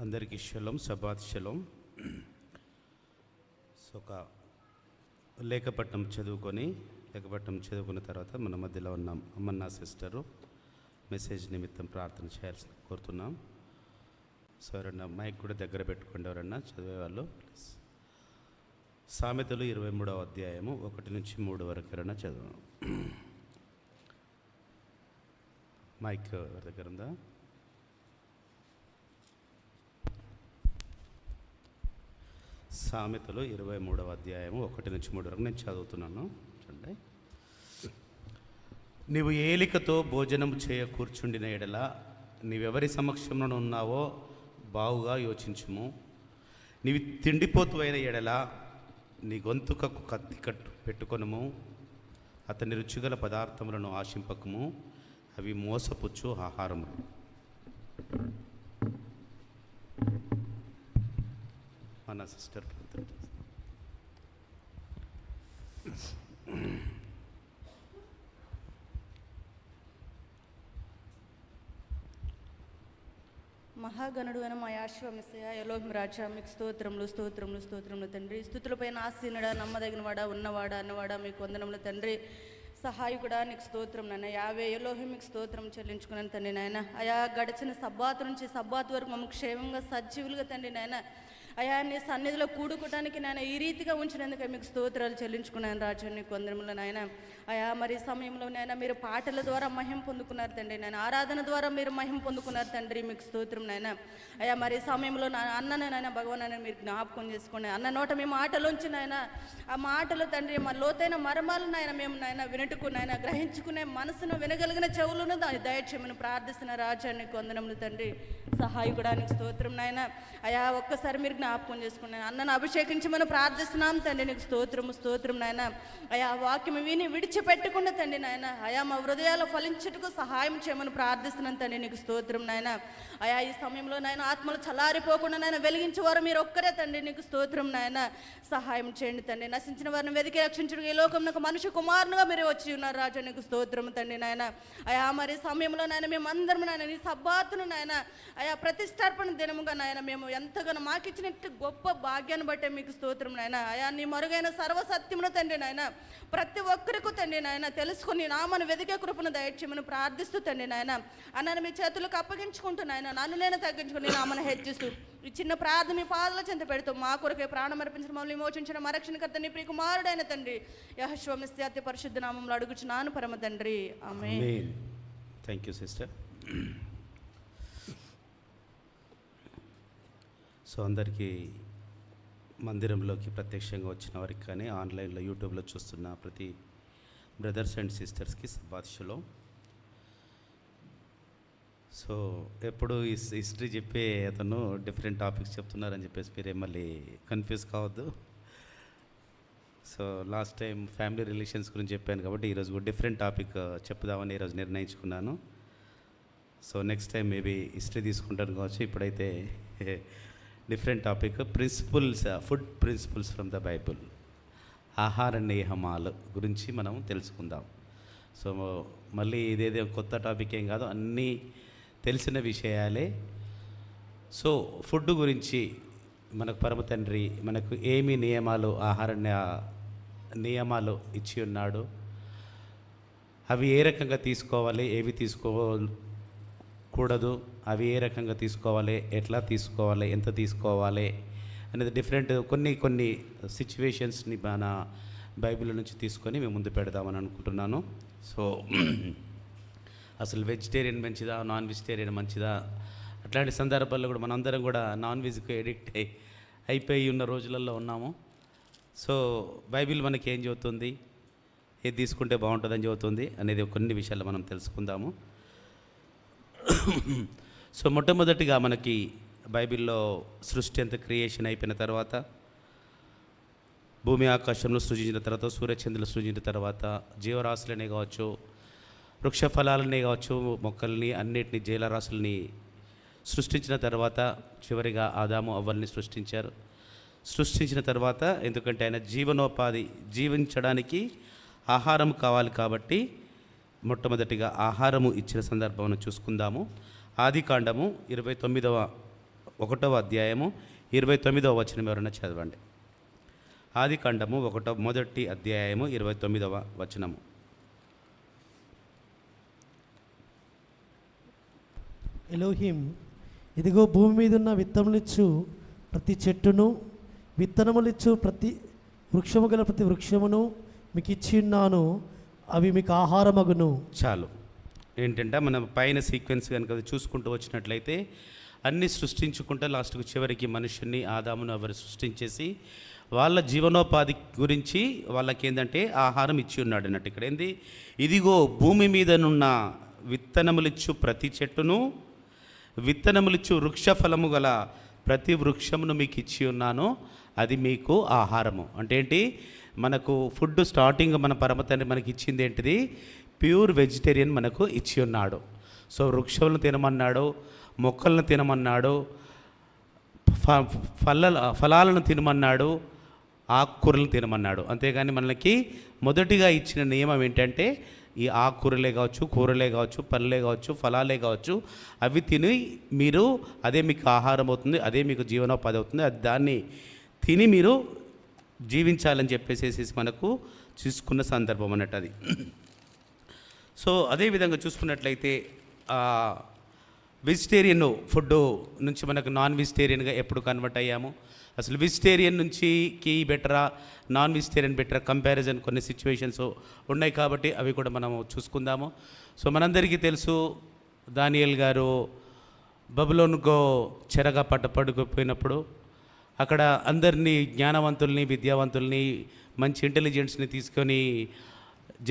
అందరికీ shalom, Sabbath shalom. So ఒక లేఖపట్నం చదువుకున్న తర్వాత మన మధ్యలో ఉన్న అమ్మన్న సిస్టరు మెసేజ్ నిమిత్తం ప్రార్థన చేయాల్సి కోరుతున్నాం. సో ఎవరన్నా మైక్ కూడా దగ్గర పెట్టుకోండి, ఎవరన్నా చదివేవాళ్ళు ప్లీజ్. సామెతలు 23వ అధ్యాయము 1 నుంచి 3 వరకు ఎవరన్నా చదువు. మైక్ ఎవరి దగ్గర ఉందా? సామెతలు 23వ అధ్యాయము 1 నుంచి 3 వరకు నేను చదువుతున్నాను. చూడండి. నీవు ఏలికతో భోజనం చేయ కూర్చుండిన ఎడల నీవెవరి సమక్షంలో ఉన్నావో బావుగా యోచించుము. నీవి తిండిపోతు అయిన ఎడల నీ గొంతుకకు కత్తి కట్టు పెట్టుకొనుము. అతని రుచిగల పదార్థములను ఆశింపకము, అవి మోసపుచ్చు ఆహారము. మన సిస్టర్ మహాగణుడు అయిన మా యాశ్వమిసయ ఎలోహిం రాజా, మీకు స్తోత్రములు తండ్రి. స్తుతులపైన ఆసీనుడా, నమ్మదగినవాడా, ఉన్నవాడా, అన్నవాడా, మీకు వందనములు తండ్రి. సహాయకుడా, నీకు స్తోత్రం నాయన. యావే ఎలోహిం మీకు స్తోత్రం చెల్లించుకున్నాను తండ్రి నాయన. అయా గడిచిన సబ్బాతు నుంచి సబ్బాతు వరకు మమ్మల్ని క్షేమంగా సజీవులుగా తండ్రి నాయన అయా నీ సన్నిధిలో కూడుకోవడానికి నాయన ఈ రీతిగా ఉంచినందుకే మీకు స్తోత్రాలు చెల్లించుకున్నాను రాజు, నీకు వందనములు నాయన. అయా మరి సమయంలో నాయన మీరు పాటల ద్వారా మహిమ పొందుకున్నారు తండ్రి నాయన, ఆరాధన ద్వారా మీరు మహిమ పొందుకున్నారు తండ్రి, మీకు స్తోత్రం నాయన. అయా మరి సమయంలో నా అన్ననైనా భగవాన్ మీరు జ్ఞాపకం చేసుకోండి. అన్న నోట మీ మాటలోంచి నాయన ఆ మాటలు తండ్రి మా లోతైన మర్మాలు నాయన మేము నాయన వినటుకు నాయన గ్రహించుకునే మనసును వినగలిగిన చెవులను దయచేయమని ప్రార్థిస్తున్న రాజా, నీకు వందనములు తండ్రి. సహాయకుడానికి స్తోత్రం నాయన. అయా ఒక్కసారి మీరు జ్ఞాపకం చేసుకున్నాను. అన్నను అభిషేకించమని ప్రార్థిస్తున్నాం తండ్రి, నీకు స్తోత్రం నాయన. అయా వాక్యం విని విడిచిపెట్టకుండా తండ్రి నాయన అయా మా హృదయాలు ఫలించుటకు సహాయం చేయమని ప్రార్థిస్తున్నాను తండ్రి, నీకు స్తోత్రం నాయన. అయా ఈ సమయంలో నాయన ఆత్మలు చల్లారిపోకుండా నాయన వెలిగించేవారు మీరు ఒక్కరే తండ్రి, నీకు స్తోత్రం నాయన. సహాయం చేయండి తండ్రి. నశించిన వారిని వెతికి రక్షించడం ఈ లోకంలో మనిషి కుమారునిగా మీరు వచ్చి ఉన్నారు రాజా, నీకు స్తోత్రం తండ్రి నాయన. అయా మరి సమయంలో నాయన మేమందరం నాయన నీ సబ్బాతును నాయన అయా ప్రతిష్టార్పణ దినముగా నాయన మేము ఎంతగానో మాకిచ్చినట్టు గొప్ప భాగ్యాన్ని బట్టే మీకు స్తోత్రం నాయన. అయా నీ మరుగైన సర్వసత్యమును తండ్రి నాయన ప్రతి ఒక్కరికి తండ్రి నాయన తెలుసుకుని నామను వెదికే కృపను దయచేయమని ప్రార్థిస్తూ తండ్రి నాయన అన్నను మీ చేతులకు అప్పగించుకుంటూ నాయన నన్ను నేను తగ్గించుకుని నామను హెచ్చిస్తూ ఈ చిన్న ప్రార్థన మీ పాదల చెంత పెడుతూ మా కొరకే ప్రాణం అర్పించిన మమ్మల్ని విమోచించిన మా రక్షణకర్త నీ ప్రియ కుమారుడైన తండ్రి యెహోషువ అతి పరిశుద్ధ నామంలో అడుగుచున్నాను పరమ తండ్రి, ఆమేన్. Thank you sister. సో అందరికీ మందిరంలోకి ప్రత్యక్షంగా వచ్చిన వారికి కానీ ఆన్లైన్లో యూట్యూబ్లో చూస్తున్న ప్రతి బ్రదర్స్ అండ్ సిస్టర్స్కి సబ్బాత్ షలోం. సో ఎప్పుడు హిస్టరీ చెప్పే అతను డిఫరెంట్ టాపిక్స్ చెప్తున్నారని చెప్పేసి మీరే మళ్ళీ కన్ఫ్యూజ్ కావద్దు. So last time family relations గురించి చెప్పాను కాబట్టి ఈరోజు కూడా డిఫరెంట్ టాపిక్ చెప్పుదామని ఈరోజు నిర్ణయించుకున్నాను. So next time maybe history తీసుకుంటాను కావచ్చు. ఇప్పుడైతే different topic food principles from the Bible, ఆహార నియమాలు గురించి మనం తెలుసుకుందాం. సో మళ్ళీ ఇదేదో కొత్త టాపిక్ ఏం కాదు, అన్నీ తెలిసిన విషయాలే. సో ఫుడ్ గురించి మనకు పరమ తండ్రి మనకు ఏమి నియమాలు, ఆహార నియమాలు ఇచ్చి ఉన్నాడు, అవి ఏ రకంగా తీసుకోవాలి, ఏవి తీసుకోకూడదు, అవి ఏ రకంగా తీసుకోవాలి, ఎట్లా తీసుకోవాలి, ఎంత తీసుకోవాలి అనేది డిఫరెంట్ కొన్ని సిచ్యువేషన్స్ని మన బైబిల్ నుంచి తీసుకొని మేము ముందు పెడదామని అనుకుంటున్నాను. సో అసలు వెజిటేరియన్ మంచిదా, నాన్ వెజిటేరియన్ మంచిదా, అట్లాంటి సందర్భాల్లో కూడా మనందరం కూడా నాన్ వెజ్కి ఎడిక్ట్ అయిపోయి ఉన్న రోజులలో ఉన్నాము. సో బైబిల్ మనకి ఏం చెబుతుంది, ఏది తీసుకుంటే బాగుంటుందని చెబుతుంది అనేది కొన్ని విషయాలు మనం తెలుసుకుందాము. సో మొట్టమొదటిగా మనకి బైబిల్లో సృష్టి అంత క్రియేషన్ అయిపోయిన తర్వాత, భూమి ఆకాశంలో సృజించిన తర్వాత, సూర్యచంద్రులు సృజించిన తర్వాత, జీవరాశులనే కావచ్చు, వృక్ష ఫలాలనే కావచ్చు, మొక్కల్ని అన్నిటినీ జీవరాశుల్ని సృష్టించిన తర్వాత చివరిగా ఆదాము అవ్వల్ని సృష్టించిన తర్వాత, ఎందుకంటే ఆయన జీవనోపాధి జీవించడానికి ఆహారం కావాలి కాబట్టి మొట్టమొదటిగా ఆహారము ఇచ్చిన సందర్భం చూసుకుందాము. ఆదికాండము 29వ 1వ అధ్యాయము 29వ వచనం ఎవరైనా చదవండి. ఆదికాండము 1వ అధ్యాయము 29వ వచనము. ఎలోహిం, ఇదిగో భూమి మీద ఉన్న విత్తనములిచ్చు ప్రతి చెట్టును, విత్తనములిచ్చు ప్రతి వృక్షము గల ప్రతి వృక్షమును మీకు ఇచ్చి ఉన్నాను, అవి మీకు ఆహారమగును. చాలు. ఏంటంటే మనం పైన సీక్వెన్స్ కనుక చూసుకుంటూ వచ్చినట్లయితే అన్నీ సృష్టించుకుంటే లాస్ట్కు చివరికి మనుషుల్ని ఆదామును ఎవరు సృష్టించేసి వాళ్ళ జీవనోపాధి గురించి వాళ్ళకి ఏంటంటే ఆహారం ఇచ్చి ఉన్నాడు అన్నట్టు. ఇక్కడ ఏంది, ఇదిగో భూమి మీదనున్న విత్తనములిచ్చు ప్రతి చెట్టును, విత్తనములిచ్చు వృక్ష ఫలము గల ప్రతి వృక్షమును మీకు ఇచ్చి ఉన్నాను, అది మీకు ఆహారము. అంటే ఏంటి, మనకు ఫుడ్ స్టార్టింగ్ మన పరమతండ్రి మనకి ఇచ్చింది ఏంటిది, ప్యూర్ వెజిటేరియన్ మనకు ఇచ్చి ఉన్నాడు. సో వృక్షములను తినమన్నాడు, మొక్కలను తినమన్నాడు, ఫలాలను తినమన్నాడు, ఆకుకూరలను తినమన్నాడు. అంతేగాని మనకి మొదటిగా ఇచ్చిన నియమం ఏంటంటే ఈ ఆకుకూరలే కావచ్చు, కూరలే కావచ్చు, పళ్ళే కావచ్చు, ఫలాలే కావచ్చు, అవి తిని మీరు, అదే మీకు ఆహారం అవుతుంది, అదే మీకు జీవనోపాధి అవుతుంది, అది దాన్ని తిని మీరు జీవించాలని చెప్పేసి మనకు చూసుకున్న సందర్భం అన్నట్టు అది. సో అదేవిధంగా చూసుకున్నట్లయితే వెజిటేరియన్ ఫుడ్ నుంచి మనకు నాన్ వెజిటేరియన్గా ఎప్పుడు కన్వర్ట్ అయ్యాము, అసలు వెజిటేరియన్ నుంచి కీ బెటరా, నాన్ వెజిటేరియన్ బెటరా, కంపారిజన్ కొన్ని సిచ్యువేషన్స్ ఉన్నాయి కాబట్టి అవి కూడా మనము చూసుకుందాము. సో మనందరికీ తెలుసు, దానియేల్ గారు బబులోనుకో చెరగా పట్టుకుపోయినప్పుడు అక్కడ అందరినీ జ్ఞానవంతుల్ని, విద్యావంతుల్ని, మంచి ఇంటెలిజెన్స్ని తీసుకొని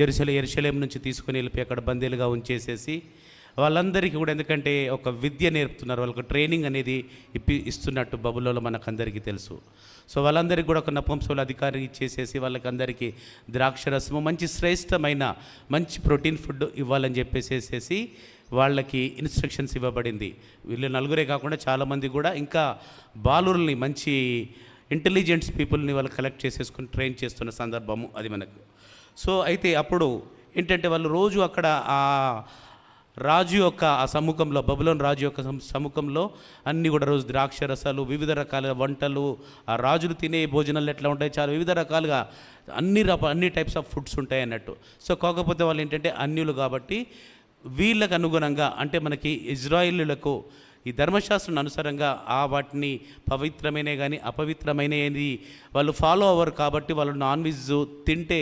యెరూషలేం నుంచి తీసుకొని వెళ్ళిపోయి అక్కడ బందీలుగా ఉంచేసేసి వాళ్ళందరికీ కూడా, ఎందుకంటే ఒక విద్య నేర్పుతున్నారు, వాళ్ళకి ట్రైనింగ్ అనేది ఇస్తున్నట్టు బబులోలో మనకందరికీ తెలుసు. సో వాళ్ళందరికీ కూడా ఒక నపుంసకుల అధికారి ఇచ్చేసేసి వాళ్ళకందరికీ ద్రాక్షరసము, మంచి శ్రేష్టమైన మంచి ప్రోటీన్ ఫుడ్ ఇవ్వాలని చెప్పేసేసి వాళ్ళకి ఇన్స్ట్రక్షన్స్ ఇవ్వబడింది. వీళ్ళు నలుగురే కాకుండా చాలామంది కూడా ఇంకా బాలుల్ని, మంచి ఇంటెలిజెంట్స్ పీపుల్ని వాళ్ళు కలెక్ట్ చేసేసుకుని ట్రైన్ చేస్తున్న సందర్భము అది మనకు. సో అయితే అప్పుడు ఏంటంటే వాళ్ళు రోజు అక్కడ ఆ రాజు యొక్క ఆ సముఖంలో, బబులోన్ రాజు యొక్క సముఖంలో అన్నీ కూడా రోజు ద్రాక్ష రసాలు, వివిధ రకాల వంటలు, ఆ రాజులు తినే భోజనాలు ఎట్లా ఉంటాయి, చాలా వివిధ రకాలుగా అన్ని టైప్స్ ఆఫ్ ఫుడ్స్ ఉంటాయి అన్నట్టు. సో కాకపోతే వాళ్ళు ఏంటంటే అన్యులు కాబట్టి వీళ్ళకు అనుగుణంగా, అంటే మనకి ఇజ్రాయిలులకు ఈ ధర్మశాస్త్రం అనుసారంగా ఆ వాటిని పవిత్రమైన కానీ అపవిత్రమైనది వాళ్ళు ఫాలో అవ్వరు కాబట్టి వాళ్ళు నాన్ వెజ్ తింటే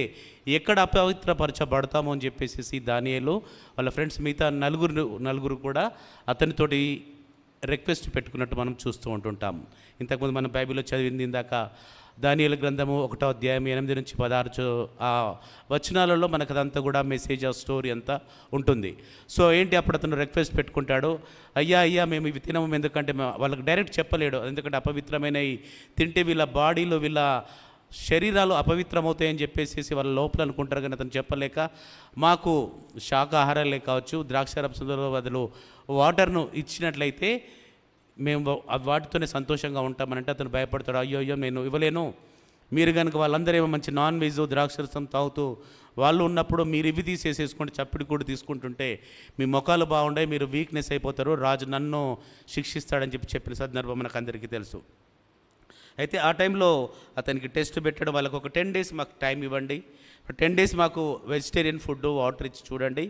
ఎక్కడ అపవిత్రపరచబడతామో అని చెప్పేసి దానియేలు వాళ్ళ ఫ్రెండ్స్ మిగతా నలుగురు కూడా అతనితోటి రిక్వెస్ట్ పెట్టుకున్నట్టు మనం చూస్తూ ఉంటుంటాం. ఇంతకుముందు మనం బైబిల్లో చదివింది ఇందాక దానియేలు గ్రంథము 1వ అధ్యాయం 8 నుంచి 16 ఆ వచనాలలో మనకు అదంతా కూడా మెసేజ్ ఆ స్టోరీ అంతా ఉంటుంది. సో ఏంటి, అప్పుడు అతను రిక్వెస్ట్ పెట్టుకుంటాడు, అయ్యా మేము ఇవి తినము, ఎందుకంటే వాళ్ళకి డైరెక్ట్ చెప్పలేడు, ఎందుకంటే అపవిత్రమైనవి తింటే వీళ్ళ బాడీలో వీళ్ళ శరీరాలు అపవిత్రమవుతాయని చెప్పేసి వాళ్ళ లోపల అనుకుంటారు. కానీ అతను చెప్పలేక, మాకు శాకాహారాలే కావచ్చు, ద్రాక్షారసంలో బదులు వాటర్ను ఇచ్చినట్లయితే మేము వాటితోనే సంతోషంగా ఉంటామనంటే అతను భయపడతాడు, అయ్యో నేను ఇవ్వలేను, మీరు కనుక వాళ్ళందరూ ఏమో మంచి నాన్ వెజ్ ద్రాక్షరసం తాగుతూ వాళ్ళు ఉన్నప్పుడు మీరు ఇవి తీసేసేసుకుంటే చప్పిడి కూడా తీసుకుంటుంటే మీ ముఖాలు బాగుంటాయి, మీరు వీక్నెస్ అయిపోతారు, రాజు నన్ను శిక్షిస్తాడని చెప్పిన సందర్భం మనకు అందరికీ తెలుసు. అయితే ఆ టైంలో అతనికి టెస్ట్ పెట్టడం, వాళ్ళకు ఒక 10 days మాకు టైం ఇవ్వండి, 10 days మాకు వెజిటేరియన్ ఫుడ్ వాటర్ ఇచ్చి చూడండి.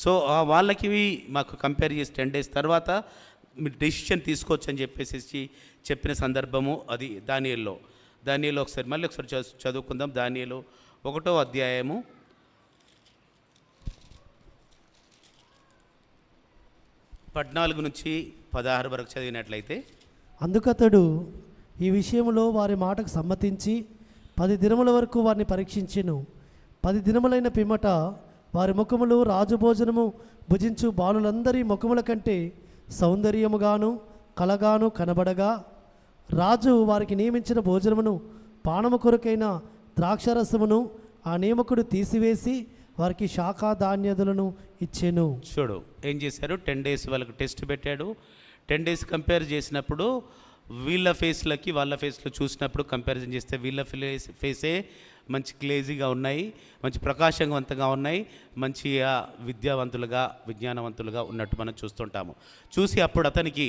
సో వాళ్ళకి మాకు కంపేర్ చేసి 10 days తర్వాత మీరు డెసిషన్ తీసుకోవచ్చు అని చెప్పేసి చెప్పిన సందర్భము అది దానియేలులో ఒకసారి చదువుకుందాం. దానియేలు 1వ అధ్యాయము 14 నుంచి 16 వరకు చదివినట్లయితే, అందుకతడు ఈ విషయంలో వారి మాటకు సమ్మతించి 10 దినముల వరకు వారిని పరీక్షించెను. 10 దినములైన పిమ్మట వారి ముఖములు రాజభోజనము భుజించు బాలులందరి ముఖముల కంటే సౌందర్యముగాను కలగాను కనబడగా, రాజు వారికి నియమించిన భోజనమును పానము కొరకైన ద్రాక్షరసమును ఆ నియమకుడు తీసివేసి వారికి శాఖా ధాన్యాదులను ఇచ్చెను. చూడు ఏం చేశారు, 10 days వాళ్ళకి టెస్ట్ పెట్టాడు. 10 days కంపేర్ చేసినప్పుడు వీళ్ళ ఫేస్లకి వాళ్ళ ఫేస్లో చూసినప్పుడు కంపారిజన్ చేస్తే వీళ్ళ ఫేసే మంచి క్లేజీగా ఉన్నాయి, మంచి ప్రకాశవంతంగా ఉన్నాయి, మంచి విద్యావంతులుగా విజ్ఞానవంతులుగా ఉన్నట్టు మనం చూస్తుంటాము. చూసి అప్పుడు అతనికి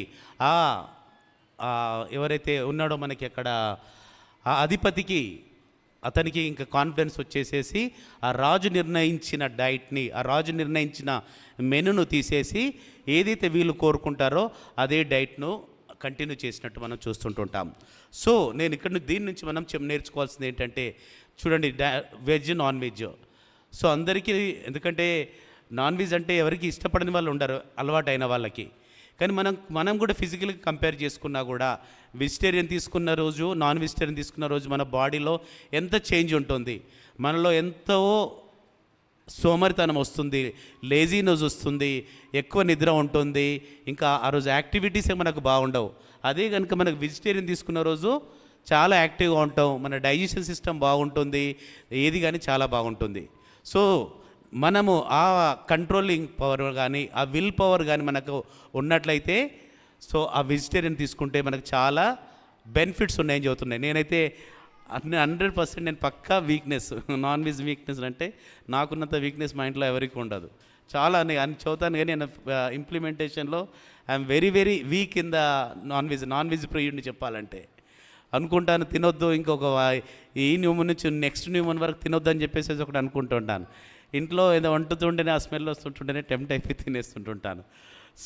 ఎవరైతే ఉన్నాడో మనకి అక్కడ ఆ అధిపతికి అతనికి ఇంకా కాన్ఫిడెన్స్ వచ్చేసేసి ఆ రాజు నిర్ణయించిన డైట్ని, ఆ రాజు నిర్ణయించిన మెనును తీసేసి ఏదైతే వీళ్ళు కోరుకుంటారో అదే డైట్ను కంటిన్యూ చేసినట్టు మనం చూస్తుంటుంటాం. సో నేను ఇక్కడ దీని నుంచి మనం నేర్చుకోవాల్సింది ఏంటంటే, చూడండి, వెజ్ నాన్ వెజ్. సో అందరికీ, ఎందుకంటే నాన్ వెజ్ అంటే ఎవరికి ఇష్టపడని వాళ్ళు ఉండరు, అలవాటు అయిన వాళ్ళకి. కానీ మనం కూడా ఫిజికల్గా కంపేర్ చేసుకున్నా కూడా వెజిటేరియన్ తీసుకున్న రోజు, నాన్ వెజిటేరియన్ తీసుకున్న రోజు మన బాడీలో ఎంత చేంజ్ ఉంటుంది, మనలో ఎంతో సోమరితనం వస్తుంది, లేజీనెస్ వస్తుంది, ఎక్కువ నిద్ర ఉంటుంది, ఇంకా ఆ రోజు యాక్టివిటీసే మనకు బాగుండవు. అదే కనుక మనకు వెజిటేరియన్ తీసుకున్న రోజు చాలా యాక్టివ్గా ఉంటాం, మన డైజెషన్ సిస్టమ్ బాగుంటుంది, ఏది కానీ చాలా బాగుంటుంది. సో మనము ఆ కంట్రోలింగ్ పవర్ కానీ ఆ విల్ పవర్ కానీ మనకు ఉన్నట్లయితే, సో ఆ వెజిటేరియన్ తీసుకుంటే మనకు చాలా బెనిఫిట్స్ ఉన్నాయని చెబుతున్నాయి. నేనైతే 100% నేను పక్కా వీక్నెస్, నాన్ వెజ్ వీక్నెస్ అంటే నాకున్నంత వీక్నెస్ మా ఇంట్లో ఎవరికి ఉండదు. చాలా అని చదువుతాను, కానీ నేను ఇంప్లిమెంటేషన్లో I'm very very weak in the non veg ప్రియుడిని చెప్పాలంటే. అనుకుంటాను తినొద్దు, ఇంకొక ఈ న్యూమన్ నుంచి నెక్స్ట్ న్యూమన్ వరకు తినొద్దు అని చెప్పేసి ఒకటి అనుకుంటుంటాను. ఇంట్లో ఏదో వండుతుంటేనే ఆ స్మెల్ వస్తుంటుంటేనే టెంప్ట్ అయిపోయి తినేస్తుంటుంటాను.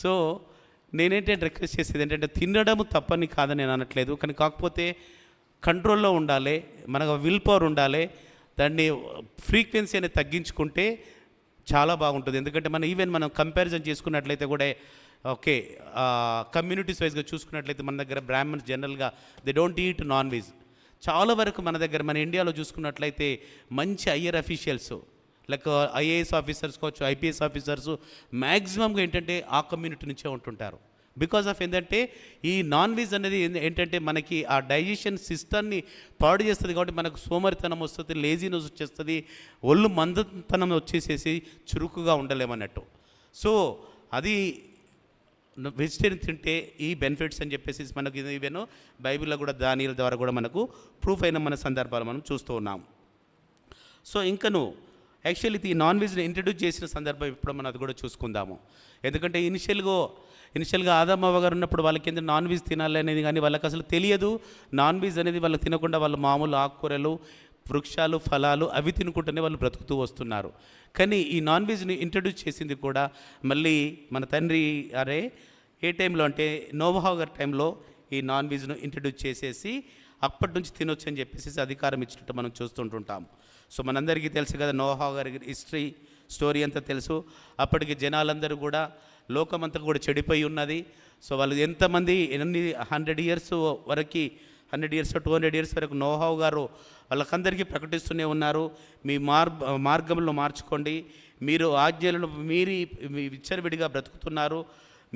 సో నేనేంటంటే రిక్వెస్ట్ చేసేది ఏంటంటే, తినడము తప్పని కాదని నేను అనట్లేదు, కానీ కాకపోతే కంట్రోల్లో ఉండాలి, మనకు విల్ పవర్ ఉండాలి. దాన్ని ఫ్రీక్వెన్సీ అనేది తగ్గించుకుంటే చాలా బాగుంటుంది. ఎందుకంటే మనం కంపారిజన్ చేసుకున్నట్లయితే కూడా, ఓకే, కమ్యూనిటీస్ వైజ్గా చూసుకున్నట్లయితే మన దగ్గర బ్రాహ్మణ్స్ జనరల్గా they don't eat non veg. చాలా వరకు మన దగ్గర, మన ఇండియాలో చూసుకున్నట్లయితే మంచి higher officials like IAS officers కావచ్చు, ఐపీఎస్ ఆఫీసర్స్ మ్యాక్సిమంగా ఏంటంటే ఆ కమ్యూనిటీ నుంచే ఉంటుంటారు. బికాజ్ ఆఫ్ ఏంటంటే ఈ నాన్ వెజ్ అనేది ఏంటంటే మనకి ఆ డైజెషన్ సిస్టమ్ని పాడు చేస్తుంది, కాబట్టి మనకు సోమరితనం వస్తుంది, లేజీనెస్ వచ్చేస్తుంది, ఒళ్ళు మందతనం వచ్చేసేసి చురుకుగా ఉండలేమన్నట్టు. సో అది వెజిటేరియన్ తింటే ఈ బెనిఫిట్స్ అని చెప్పేసి మనకి ఈవెన్ బైబిల్లో కూడా దానిల ద్వారా కూడా మనకు ప్రూఫ్ అయిన మన సందర్భాలు మనం చూస్తూ ఉన్నాం. సో ఇంకను యాక్చువల్లీ ఈ నాన్ వెజ్ని ఇంట్రడ్యూస్ చేసిన సందర్భం ఇప్పుడు మనం అది కూడా చూసుకుందాము. ఎందుకంటే ఇనిషియల్గా ఆదమ్ అవ్వ గారు ఉన్నప్పుడు వాళ్ళకి ఏంటంటే నాన్ వెజ్ తినాలి అనేది కానీ వాళ్ళకి అసలు తెలియదు. నాన్ వెజ్ అనేది వాళ్ళు తినకుండా వాళ్ళు మామూలు ఆకుకూరలు, వృక్షాలు, ఫలాలు అవి తినుకుంటూనే వాళ్ళు బ్రతుకుతూ వస్తున్నారు. కానీ ఈ నాన్ వెజ్ని ఇంట్రడ్యూస్ చేసింది కూడా మళ్ళీ మన తండ్రి ఏ టైంలో అంటే నోవహు గారి టైంలో ఈ నాన్ వెజ్ను ఇంట్రడ్యూస్ చేసేసి అప్పటి నుంచి తినొచ్చు అని చెప్పేసి అధికారం ఇచ్చినట్టు మనం చూస్తుంటుంటాం. సో మనందరికీ తెలుసు కదా, నోవహు గారి స్టోరీ అంతా తెలుసు. అప్పటికి జనాలందరూ కూడా, లోకమంతా కూడా చెడిపోయి ఉన్నది. సో వాళ్ళు ఎంతమంది 100 ఇయర్స్ వరకు, 100 ఇయర్స్ 200 ఇయర్స్ వరకు నోవహు గారు వాళ్ళకందరికీ ప్రకటిస్తూనే ఉన్నారు, మీ మార్గంలో మార్చుకోండి, మీరు ఆజ్ఞలను మీరి విచ్చలవిడిగా బ్రతుకుతున్నారు,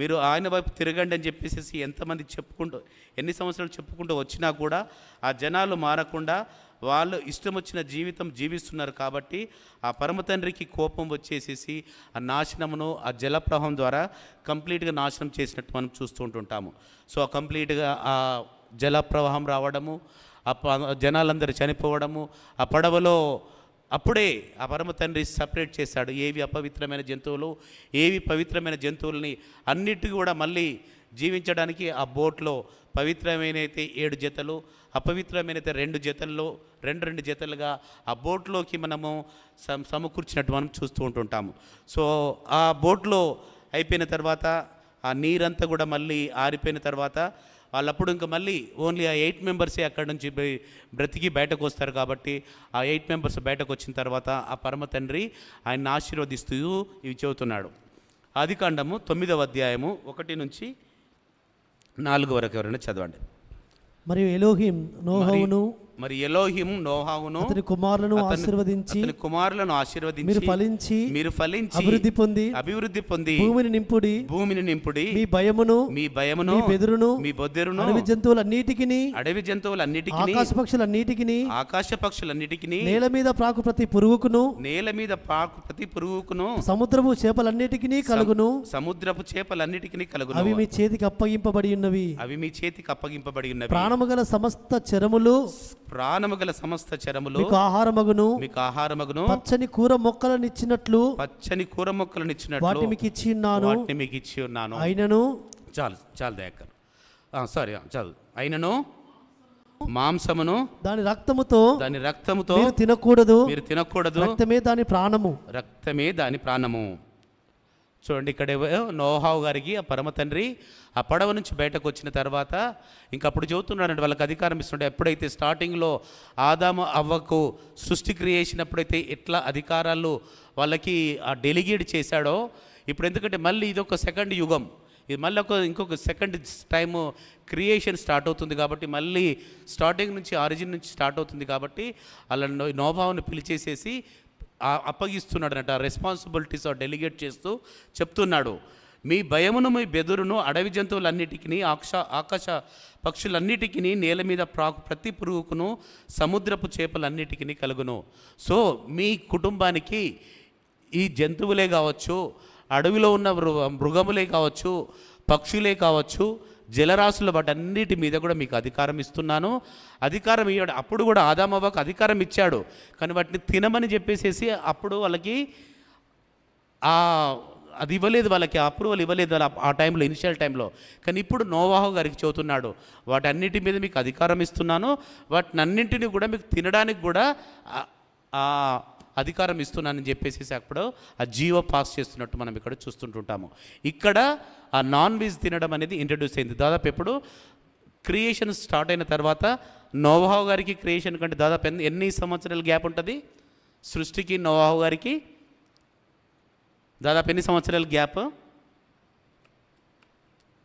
మీరు ఆయన వైపు తిరగండి అని చెప్పేసి ఎంతమంది ఎన్ని సంవత్సరాలు చెప్పుకుంటూ వచ్చినా కూడా ఆ జనాలు మారకుండా వాళ్ళు ఇష్టం వచ్చిన జీవితం జీవిస్తున్నారు. కాబట్టి ఆ పరమ తండ్రికి కోపం వచ్చేసేసి ఆ నాశనమును ఆ జలప్రవాహం ద్వారా కంప్లీట్గా నాశనం చేసినట్టు మనం చూస్తూ ఉంటుంటాము. సో కంప్లీట్గా ఆ జలప్రవాహం రావడము, ఆ జనాలందరూ చనిపోవడము, ఆ పడవలో అప్పుడే ఆ పరమ తండ్రి సపరేట్ చేశాడు, ఏవి అపవిత్రమైన జంతువులు, ఏవి పవిత్రమైన జంతువుల్ని అన్నిటికీ కూడా మళ్ళీ జీవించడానికి ఆ బోట్లో పవిత్రమైనైతే 7 జతలు, అపవిత్రమైనైతే 2 జతల్లో 2 జతలుగా ఆ బోట్లోకి మనము సమకూర్చినట్టు మనం చూస్తూ ఉంటుంటాము. సో ఆ బోట్లో అయిపోయిన తర్వాత ఆ నీరంతా కూడా మళ్ళీ ఆరిపోయిన తర్వాత వాళ్ళప్పుడు ఇంకా మళ్ళీ ఓన్లీ ఆ 8 మెంబర్సే అక్కడి నుంచి బ్రతికి బయటకు వస్తారు. కాబట్టి ఆ 8 మెంబర్స్ బయటకు వచ్చిన తర్వాత ఆ పరమ తండ్రి ఆయన్ని ఆశీర్వదిస్తూ ఇవి చెబుతున్నాడు. ఆదికాండము 9వ అధ్యాయము 1 నుంచి 4 వరకు ఎవరైనా చదవండి. మరియు ఎలోహిం నోవహును అతని కుమారులను ఆశీర్వదించి మీరు ఫలించి అభివృద్ధి పొంది భూమిని నింపుడి మీ భయమును మీ బెదురును అడవి జంతువులన్నిటికిని ఆకాశ పక్షులన్నిటికిని నేల మీద ప్రాకు ప్రతి పురుగుకును సముద్రపు చేపలన్నిటికిని కలుగును అవి మీ చేతికి అప్పగింపబడి ఉన్నవి ప్రాణము గల సమస్త చరములు మీకు ఆహారమగును పచ్చని కూర మొక్కలనిచ్చినట్లు వాటిని మీకు ఇచ్చి ఉన్నాను అయినను చాలు దయాకర్. చదువు. అయినను మాంసమును దాని రక్తముతో దాని రక్తముతో మీరు తినకూడదు, మీరు తినకూడదు, రక్తమే దాని ప్రాణము. రక్తమే దాని ప్రాణము. చూడండి, ఇక్కడ నోహావు గారికి ఆ పరమ తండ్రి ఆ పడవ నుంచి బయటకు వచ్చిన తర్వాత ఇంకప్పుడు చెబుతున్నాడంటే వాళ్ళకి అధికారం ఇస్తుంటే, ఎప్పుడైతే స్టార్టింగ్లో ఆదాము అవ్వకు సృష్టి క్రియేషన్ ఎప్పుడైతే ఎట్లా అధికారాలు వాళ్ళకి ఆ డెలిగేట్ చేశాడో, ఇప్పుడు ఎందుకంటే మళ్ళీ ఇది ఒక సెకండ్ యుగం, ఇది మళ్ళీ ఇంకొక సెకండ్ టైము క్రియేషన్ స్టార్ట్ అవుతుంది కాబట్టి మళ్ళీ స్టార్టింగ్ నుంచి ఆరిజిన్ నుంచి స్టార్ట్ అవుతుంది కాబట్టి అలా నోవాహుని పిలిచేసేసి అప్పగిస్తున్నాడు అన్నట్టు. ఆ రెస్పాన్సిబిలిటీస్ డెలిగేట్ చేస్తూ చెప్తున్నాడు, మీ భయమును మీ బెదురును అడవి జంతువులన్నిటికీ ఆకాశ పక్షులన్నిటికీ నేల మీద ప్రతి పురుగుకును సముద్రపు చేపలన్నిటికీ కలుగును. సో మీ కుటుంబానికి ఈ జంతువులే కావచ్చు, అడవిలో ఉన్న మృగములే కావచ్చు, పక్షులే కావచ్చు, జలరాశుల వాటన్నిటి మీద కూడా మీకు అధికారం ఇస్తున్నాను. అధికారం ఇవ్వడు. అప్పుడు కూడా ఆదామవ్వకు అధికారం ఇచ్చాడు, కానీ వాటిని తినమని చెప్పేసేసి అప్పుడు వాళ్ళకి అది ఇవ్వలేదు, వాళ్ళకి అప్రూవల్ ఇవ్వలేదు ఆ టైంలో, ఇనిషియల్ టైంలో. కానీ ఇప్పుడు నోవాహు గారికి చెబుతున్నాడు, వాటన్నిటి మీద మీకు అధికారం ఇస్తున్నాను, వాటినన్నింటినీ కూడా మీకు తినడానికి కూడా అధికారం ఇస్తున్నానని చెప్పేసి అప్పుడు ఆ జీవో పాస్ చేస్తున్నట్టు మనం ఇక్కడ చూస్తుంటుంటాము. ఇక్కడ ఆ నాన్ వెజ్ తినడం అనేది ఇంట్రడ్యూస్ అయింది దాదాపు ఎప్పుడు క్రియేషన్ స్టార్ట్ అయిన తర్వాత. నోవాహు గారికి క్రియేషన్ కంటే దాదాపు ఎన్ని సంవత్సరాల గ్యాప్ ఉంటుంది? సృష్టికి నోవాహు గారికి దాదాపు ఎన్ని సంవత్సరాల గ్యాప్?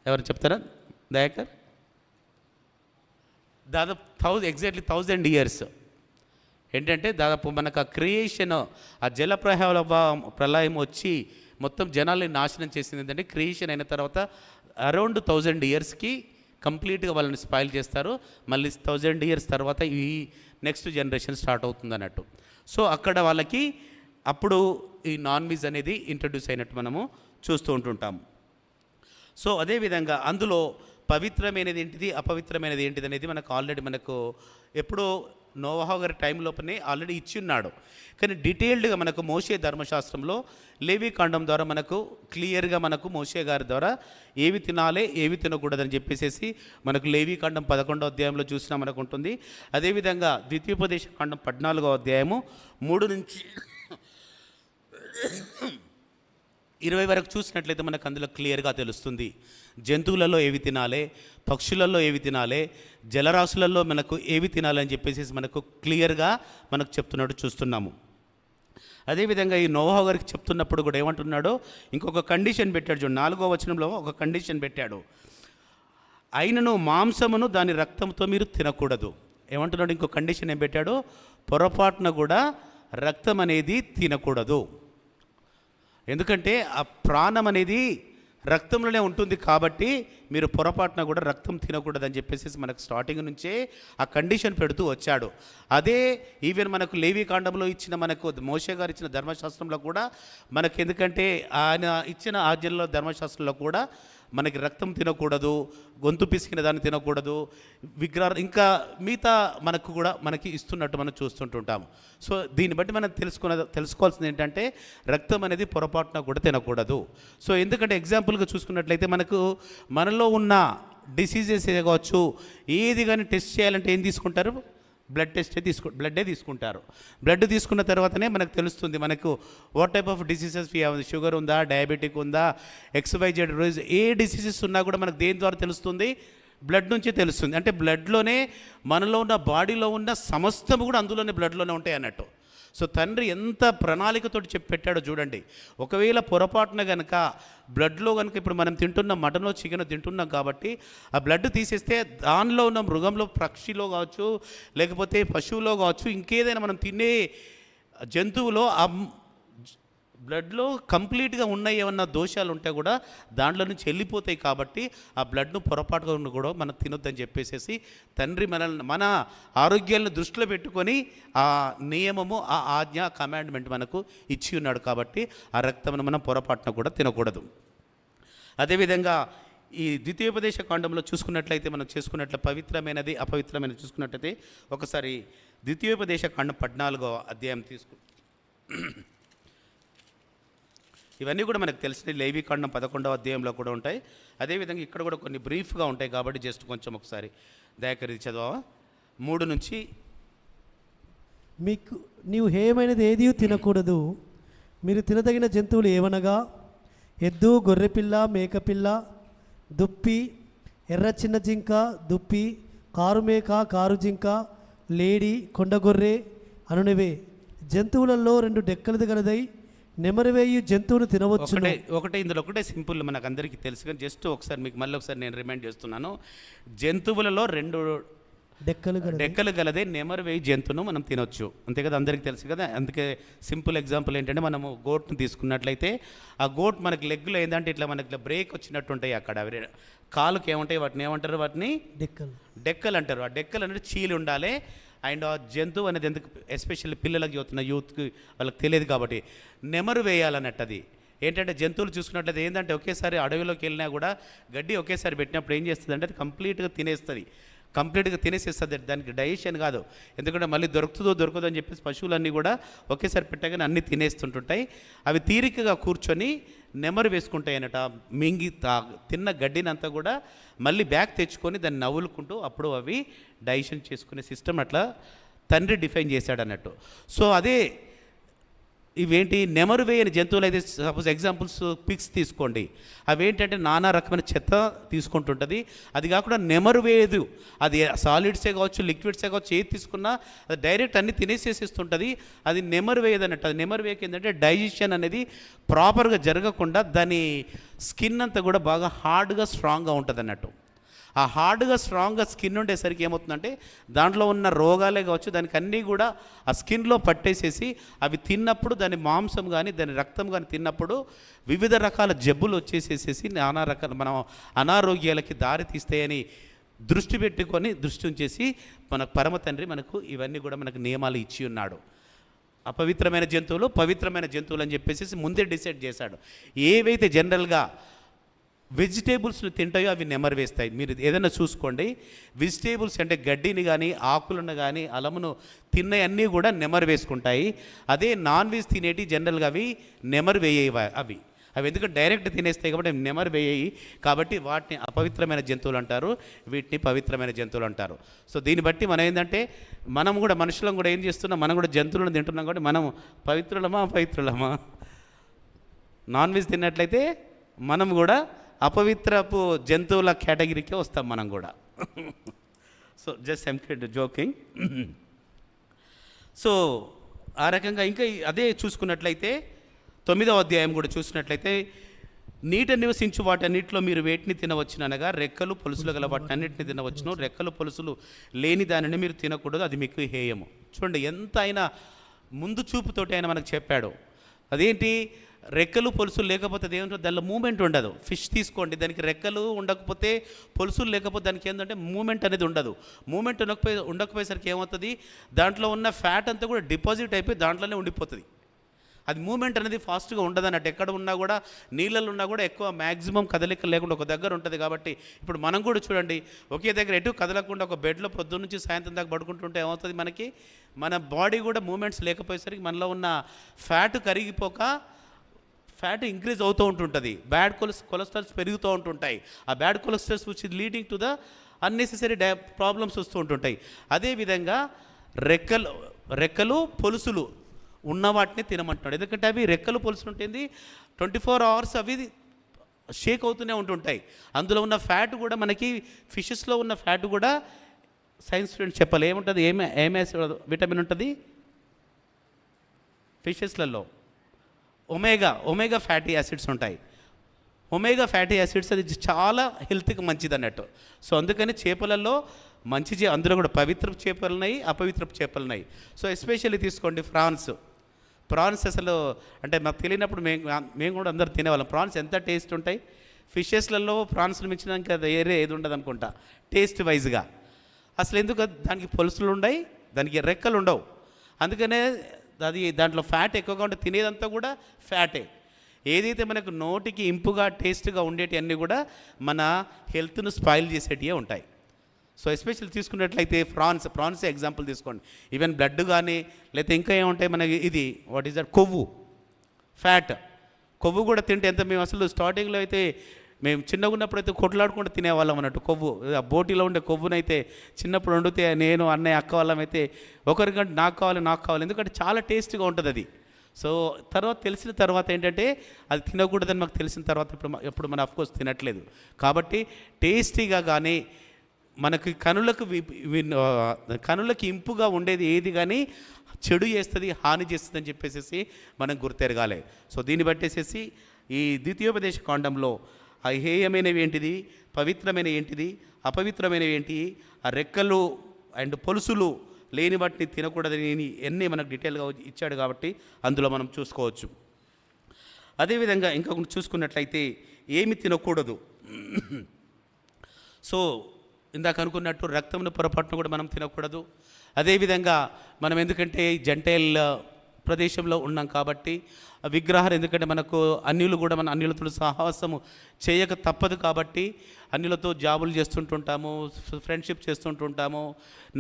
ఎవరు చెప్తారా? దయాకర్. దాదాపు ఎగ్జాక్ట్లీ 1000 ఇయర్స్. ఏంటంటే దాదాపు మనకు ఆ క్రియేషన్, ఆ జల ప్రళయం వచ్చి మొత్తం జనాల్ని నాశనం చేసింది. ఏంటంటే క్రియేషన్ అయిన తర్వాత అరౌండ్ 1000 ఇయర్స్కి కంప్లీట్గా వాళ్ళని స్పాయిల్ చేస్తారు. మళ్ళీ 1000 ఇయర్స్ తర్వాత ఈ నెక్స్ట్ జనరేషన్ స్టార్ట్ అవుతుంది అన్నట్టు. సో అక్కడ వాళ్ళకి అప్పుడు ఈ నాన్ వెజ్ అనేది ఇంట్రడ్యూస్ అయినట్టు మనము చూస్తూ ఉంటుంటాము. సో అదేవిధంగా అందులో పవిత్రమైనది ఏంటిది, అపవిత్రమైనది ఏంటిది అనేది మనకు ఎప్పుడో నోవాహు గారి టైం లోపలనే ఆల్రెడీ ఇచ్చి ఉన్నాడు. కానీ డీటెయిల్డ్గా మనకు మోషే ధర్మశాస్త్రంలో లేవి కాండం ద్వారా మనకు క్లియర్గా మనకు మోషే గారి ద్వారా ఏవి తినాలి ఏవి తినకూడదని చెప్పేసి మనకు లేవి కాండం 11వ అధ్యాయంలో చూసినా మనకు ఉంటుంది. అదేవిధంగా ద్వితీయోపదేశ కాండం 14వ అధ్యాయము 3 నుంచి 20 వరకు చూసినట్లయితే మనకు అందులో క్లియర్గా తెలుస్తుంది. జంతువులలో ఏవి తినాలి, పక్షులలో ఏవి తినాలి, జలరాశులలో మనకు ఏవి తినాలని చెప్పేసి మనకు క్లియర్గా మనకు చెప్తున్నట్టు చూస్తున్నాము. అదేవిధంగా ఈ నోవాహు గారికి చెప్తున్నప్పుడు కూడా ఏమంటున్నాడో ఇంకొక కండిషన్ పెట్టాడు. చూడండి, 4వ వచనంలో ఒక కండిషన్ పెట్టాడు, అయినను మాంసమును దాని రక్తంతో మీరు తినకూడదు. ఏమంటున్నాడు? ఇంకో కండిషన్ ఏం పెట్టాడు? పొరపాటున కూడా రక్తం అనేది తినకూడదు. ఎందుకంటే ఆ ప్రాణం అనేది రక్తంలోనే ఉంటుంది కాబట్టి మీరు పొరపాటున కూడా రక్తం తినకూడదని చెప్పేసి మనకు స్టార్టింగ్ నుంచే ఆ కండిషన్ పెడుతూ వచ్చాడు. అదే ఈవెన్ మనకు లేవి కాండంలో ఇచ్చిన మనకు మోషే గారు ఇచ్చిన ధర్మశాస్త్రంలో కూడా మనకు, ఎందుకంటే ఆయన ఇచ్చిన ఆజ్ఞల్లో ధర్మశాస్త్రంలో కూడా మనకి రక్తం తినకూడదు, గొంతు పిసికిన దాన్ని తినకూడదు, విగ్రహం ఇంకా మిగతా మనకు కూడా మనకి ఇస్తున్నట్టు మనం చూస్తుంటుంటాము. సో దీన్ని బట్టి మనం తెలుసుకోవాల్సింది ఏంటంటే రక్తం అనేది పొరపాటున కూడా తినకూడదు. సో ఎందుకంటే ఎగ్జాంపుల్గా చూసుకున్నట్లయితే మనలో ఉన్న డిసీజెస్ కావచ్చు, ఏది కానీ టెస్ట్ చేయాలంటే ఏం తీసుకుంటారు? బ్లడ్డే తీసుకుంటారు. బ్లడ్ తీసుకున్న తర్వాతనే మనకు తెలుస్తుంది మనకు what type of diseases sugar ఉందా, డయాబెటిక్ ఉందా, XYZ ఏ డిసీజెస్ ఉన్నా కూడా మనకు దేని ద్వారా తెలుస్తుంది? బ్లడ్ నుంచి తెలుస్తుంది. అంటే బ్లడ్లోనే మనలో ఉన్న బాడీలో ఉన్న సమస్తము కూడా అందులోనే బ్లడ్లోనే ఉంటాయి అన్నట్టు. సో తండ్రి ఎంత ప్రణాళికతోటి పెట్టాడో చూడండి. ఒకవేళ పొరపాటున కనుక బ్లడ్లో కనుక ఇప్పుడు మనం తింటున్న మటనో చికెనో తింటున్నాం కాబట్టి ఆ బ్లడ్ తీసేస్తే దానిలో ఉన్న మృగంలో, పక్షిలో కావచ్చు, లేకపోతే పశువులో కావచ్చు, ఇంకేదైనా మనం తినే జంతువులో ఆ బ్లడ్లో కంప్లీట్గా ఉన్న ఏమన్నా దోషాలు ఉంటే కూడా దాంట్లో నుంచి వెళ్ళిపోతాయి. కాబట్టి ఆ బ్లడ్ను పొరపాటుగా ఉన్న కూడా మనం తినొద్దని చెప్పేసి తండ్రి మన ఆరోగ్యాలను దృష్టిలో పెట్టుకొని ఆ నియమము, ఆ ఆజ్ఞ, కమాండ్మెంట్ మనకు ఇచ్చి ఉన్నాడు. కాబట్టి ఆ రక్తమును మనం పొరపాటున కూడా తినకూడదు. అదేవిధంగా ఈ ద్వితీయోపదేశ కాండంలో చూసుకున్నట్లయితే మనం పవిత్రమైనది అపవిత్రమైనది చూసుకున్నట్లయితే ఒకసారి ద్వితీయోపదేశ కాండం 14వ అధ్యాయం ఇవన్నీ కూడా మనకు తెలిసిన లేవి కాండం 11వ అధ్యాయంలో కూడా ఉంటాయి. అదేవిధంగా ఇక్కడ కూడా కొన్ని బ్రీఫ్గా ఉంటాయి కాబట్టి జస్ట్ కొంచెం ఒకసారి దయకరి చదవా 3 నుంచి. మీకు నీవు హేయమైనది ఏదీ తినకూడదు. మీరు తినదగిన జంతువులు ఏవనగా ఎద్దు, గొర్రెపిల్ల, మేకపిల్ల, దుప్పి, ఎర్ర చిన్న జింక, దుప్పి, కారు మేక, కారు జింక, లేడి, కొండగొర్రె అనునివే. జంతువులలో 2 డెక్కలది గలదై నెమరువేయు జంతువును తినవచ్చు. ఒకటే ఇందులో ఒకటే సింపుల్ మనకు అందరికీ తెలుసు, కానీ జస్ట్ ఒకసారి మీకు మళ్ళీ ఒకసారి నేను రిమైండ్ చేస్తున్నాను. జంతువులలో 2 డెక్కలు గలదే నెమరువేయి జంతువును మనం తినొచ్చు, అంతే కదా, అందరికీ తెలుసు కదా. అందుకే సింపుల్ ఎగ్జాంపుల్ ఏంటంటే మనము గోట్ను తీసుకున్నట్లయితే ఆ గోట్ మనకి లెగ్లో ఏంటంటే ఇట్లా మనకి ఇట్లా బ్రేక్ వచ్చినట్టు ఉంటాయి, అక్కడ కాలుకి ఏముంటాయి, వాటిని ఏమంటారు, వాటిని డెక్కలు అంటారు. ఆ డెక్కలు అనేది చీలి ఉండాలి. అండ్ ఆ జంతువు అనేది ఎందుకు ఎస్పెషల్లీ పిల్లలకి చదువుతున్న యూత్కి వాళ్ళకి తెలియదు కాబట్టి నెమరు వేయాలన్నట్టు. అది ఏంటంటే జంతువులు చూసుకున్నట్లయితే ఏంటంటే ఒకేసారి అడవిలోకి వెళ్ళినా కూడా గడ్డి ఒకేసారి పెట్టినప్పుడు ఏం చేస్తుంది అంటే అది కంప్లీట్గా తినేసేస్తుంది. దానికి డైజెషన్ కాదు, ఎందుకంటే మళ్ళీ దొరకదో అని చెప్పేసి పశువులన్నీ కూడా ఒకేసారి పెట్టగానే అన్నీ తినేస్తుంటుంటాయి. అవి తీరికగా కూర్చొని నెమరు వేసుకుంటాయి అన్నట. మింగి తిన్న గడ్డినంతా కూడా మళ్ళీ బ్యాక్ తెచ్చుకొని దాన్ని నవ్వులుకుంటూ అప్పుడు అవి డైజెషన్ చేసుకునే సిస్టమ్ అట్లా తండ్రి డిఫైన్ చేశాడు అన్నట్టు. సో అదే ఇవేంటి నెమరు వేయని జంతువులు అయితే సపోజ్ ఎగ్జాంపుల్స్ పిగ్స్ తీసుకోండి, అవేంటంటే నానా రకమైన చెత్త తీసుకుంటుంటుంది. అది కాకుండా నెమరు వేయదు, అది సాలిడ్సే కావచ్చు లిక్విడ్సే కావచ్చు ఏది తీసుకున్నా అది డైరెక్ట్ అన్ని తినేసేస్తుంటుంది. అది నెమరు వేయదు అన్నట్టు. అది నెమరు వేయక ఏంటంటే డైజెషన్ అనేది ప్రాపర్గా జరగకుండా దాని స్కిన్ అంతా కూడా బాగా హార్డ్గా స్ట్రాంగ్గా ఉంటుంది అన్నట్టు. ఆ హార్డ్గా స్ట్రాంగ్గా స్కిన్ ఉండేసరికి ఏమవుతుందంటే దాంట్లో ఉన్న రోగాలే కావచ్చు దానికి అన్నీ కూడా ఆ స్కిన్లో పట్టేసేసి అవి తిన్నప్పుడు దాని మాంసం కానీ దాని రక్తం కానీ తిన్నప్పుడు వివిధ రకాల జబ్బులు వచ్చేసేసేసి నానా రకాల మనం అనారోగ్యాలకి దారి తీస్తాయని దృష్టి ఉంచేసి మన పరమ తండ్రి మనకు ఇవన్నీ కూడా మనకు నియమాలు ఇచ్చి ఉన్నాడు. అపవిత్రమైన జంతువులు పవిత్రమైన జంతువులు అని చెప్పేసి ముందే డిసైడ్ చేశాడు. ఏవైతే జనరల్గా వెజిటేబుల్స్ని తింటాయో అవి నెమరు వేస్తాయి. మీరు ఏదైనా చూసుకోండి, వెజిటేబుల్స్ అంటే గడ్డిని కానీ ఆకులను కానీ అలమును తిన్నవన్నీ కూడా నెమరు వేసుకుంటాయి. అదే నాన్ వెజ్ తినేటి జనరల్గా అవి నెమరు వేయేవి. అవి ఎందుకంటే డైరెక్ట్ తినేస్తాయి కాబట్టి నెమరు వేయేవి. కాబట్టి వాటిని అపవిత్రమైన జంతువులు అంటారు, వీటిని పవిత్రమైన జంతువులు అంటారు. సో దీన్ని బట్టి మనం ఏంటంటే మనం కూడా మనుషులం కూడా ఏం చేస్తున్నాం, మనం కూడా జంతువులను తింటున్నాం కాబట్టి మనం పవిత్రులమా అపవిత్రులమా? నాన్ వెజ్ తిన్నట్లయితే మనం కూడా అపవిత్రపు జంతువుల కేటగిరీకే వస్తాం మనం కూడా. సో జస్ట్ ఎంకెడ్ జోకింగ్. సో ఆ రకంగా ఇంకా అదే చూసుకున్నట్లయితే 9వ అధ్యాయం కూడా చూసినట్లయితే నీట నివసించు వాటన్నిటిలో మీరు వేటిని తినవచ్చును అనగా రెక్కలు పొలుసులు గల వాటిని అన్నింటిని తినవచ్చును, రెక్కలు పొలుసులు లేని దానిని మీరు తినకూడదు, అది మీకు హేయము. చూడండి ఎంత అయినా ముందు చూపుతోటి ఆయన మనకు చెప్పాడు. అదేంటి, రెక్కలు పొలుసులు లేకపోతే ఏమంటే దానిలో మూమెంట్ ఉండదు. ఫిష్ తీసుకోండి, దానికి రెక్కలు ఉండకపోతే పొలుసులు లేకపోతే దానికి ఏంటంటే మూమెంట్ అనేది ఉండదు. మూమెంట్ ఉండకపోయేసరికి ఏమవుతుంది, దాంట్లో ఉన్న ఫ్యాట్ అంతా కూడా డిపాజిట్ అయిపోయి దాంట్లోనే ఉండిపోతుంది. అది మూమెంట్ అనేది ఫాస్ట్గా ఉండదు అన్నట్టు. ఎక్కడ ఉన్నా కూడా నీళ్ళలో ఉన్నా కూడా ఎక్కువ మ్యాక్సిమం కదలిక లేకుండా ఒక దగ్గర ఉంటుంది. కాబట్టి ఇప్పుడు మనం కూడా చూడండి, ఒకే దగ్గర ఎటు కదలకుండా ఒక బెడ్లో పొద్దున్న నుంచి సాయంత్రం దాకా పడుకుంటుంటే ఏమవుతుంది, మనకి మన బాడీ కూడా మూమెంట్స్ లేకపోయేసరికి మనలో ఉన్న ఫ్యాట్ కరిగిపోక ఫ్యాట్ ఇంక్రీజ్ అవుతూ ఉంటుంటుంది, బ్యాడ్ కొలెస్ట్రాల్స్ పెరుగుతూ ఉంటుంటాయి. ఆ bad cholesterols which is leading to the unnecessary problems వస్తూ ఉంటుంటాయి. అదేవిధంగా రెక్కలు పొలుసులు ఉన్న వాటిని తినమంటున్నాడు. ఎందుకంటే అవి రెక్కలు పొలుసులు ఉంటుంది 24 hours అవి షేక్ అవుతూనే ఉంటుంటాయి. అందులో ఉన్న ఫ్యాట్ కూడా మనకి ఫిషెస్లో ఉన్న ఫ్యాట్ కూడా సైన్స్ స్టూడెంట్ చెప్పాలి ఏముంటుంది, ఏమే విటమిన్ ఉంటుంది ఫిషెస్లలో, ఒమేగా ఫ్యాటీ యాసిడ్స్ ఉంటాయి. ఒమేగా ఫ్యాటీ యాసిడ్స్ అది చాలా హెల్త్కి మంచిది అన్నట్టు. సో అందుకని చేపలలో అందులో కూడా పవిత్ర చేపలు ఉన్నాయి, అపవిత్ర చేపలు ఉన్నాయి. సో ఎస్పెషల్లీ తీసుకోండి ప్రాన్స్ అసలు అంటే మాకు తెలియనప్పుడు మేము కూడా అందరు తినేవాళ్ళం. ప్రాన్స్ ఎంత టేస్ట్ ఉంటాయి, ఫిషెస్లలో ప్రాన్స్లు మించిన ఇంకా వేరే ఏది ఉండదు అనుకుంటా టేస్ట్ వైజ్గా. అసలు ఎందుకు దానికి పొలుసులు ఉండవు, దానికి రెక్కలు ఉండవు. అందుకనే అది దాంట్లో ఫ్యాట్ ఎక్కువగా ఉంటే తినేదంతా కూడా ఫ్యాటే. ఏదైతే మనకు నోటికి ఇంపుగా టేస్ట్గా ఉండేటి అన్నీ కూడా మన హెల్త్ను స్పాయిల్ చేసేటివే ఉంటాయి. సో ఎస్పెషల్లీ తీసుకున్నట్లయితే ప్రాన్స్ ఎగ్జాంపుల్ తీసుకోండి. ఈవెన్ బ్లడ్ కానీ లేకపోతే ఇంకా ఏముంటాయి మనకి ఇది వాట్ ఈస్ దట్ కొవ్వు కూడా తింటే ఎంత మేము అసలు స్టార్టింగ్లో అయితే మేము చిన్నగా ఉన్నప్పుడైతే కొట్లాడుకుంటూ తినేవాళ్ళం అన్నట్టు కొవ్వు, ఆ బోటీలో ఉండే కొవ్వునైతే చిన్నప్పుడు వండితే నేను అన్నయ్య అక్క వాళ్ళం అయితే ఒకరికంటే నాకు కావాలి ఎందుకంటే చాలా టేస్ట్గా ఉంటుంది అది. సో తర్వాత తెలిసిన తర్వాత ఏంటంటే అది తినకూడదని మాకు తెలిసిన తర్వాత ఇప్పుడు మనం అఫ్కోర్స్ తినట్లేదు. కాబట్టి టేస్టీగా కానీ మనకి కనులకు ఇంపుగా ఉండేది ఏది కానీ చెడు చేస్తుంది, హాని చేస్తుంది అని చెప్పేసి మనం గుర్తెరగాలి. సో దీన్ని బట్టేసేసి ఈ ద్వితీయోపదేశ కాండంలో అహేయమైనవి ఏంటిది, పవిత్రమైనవి ఏంటిది, అపవిత్రమైనవి ఏంటి, ఆ రెక్కలు అండ్ పొలుసులు లేని వాటిని తినకూడదని ఎన్ని మనకు డీటెయిల్గా ఇచ్చాడు కాబట్టి అందులో మనం చూసుకోవచ్చు. అదేవిధంగా ఇంకొకటి చూసుకున్నట్లయితే ఏమి తినకూడదు. సో ఇందాక అనుకున్నట్టు రక్తమును పొరపాటును కూడా మనం తినకూడదు. అదేవిధంగా మనం ఎందుకంటే జంటైల్ ప్రదేశంలో ఉన్నాం కాబట్టి విగ్రహాలు, ఎందుకంటే మనకు అన్యులు కూడా మన అన్యులతో సహవాసము చేయక తప్పదు కాబట్టి అన్యులతో జాబులు చేస్తుంటుంటాము, ఫ్రెండ్షిప్ చేస్తుంటుంటాము,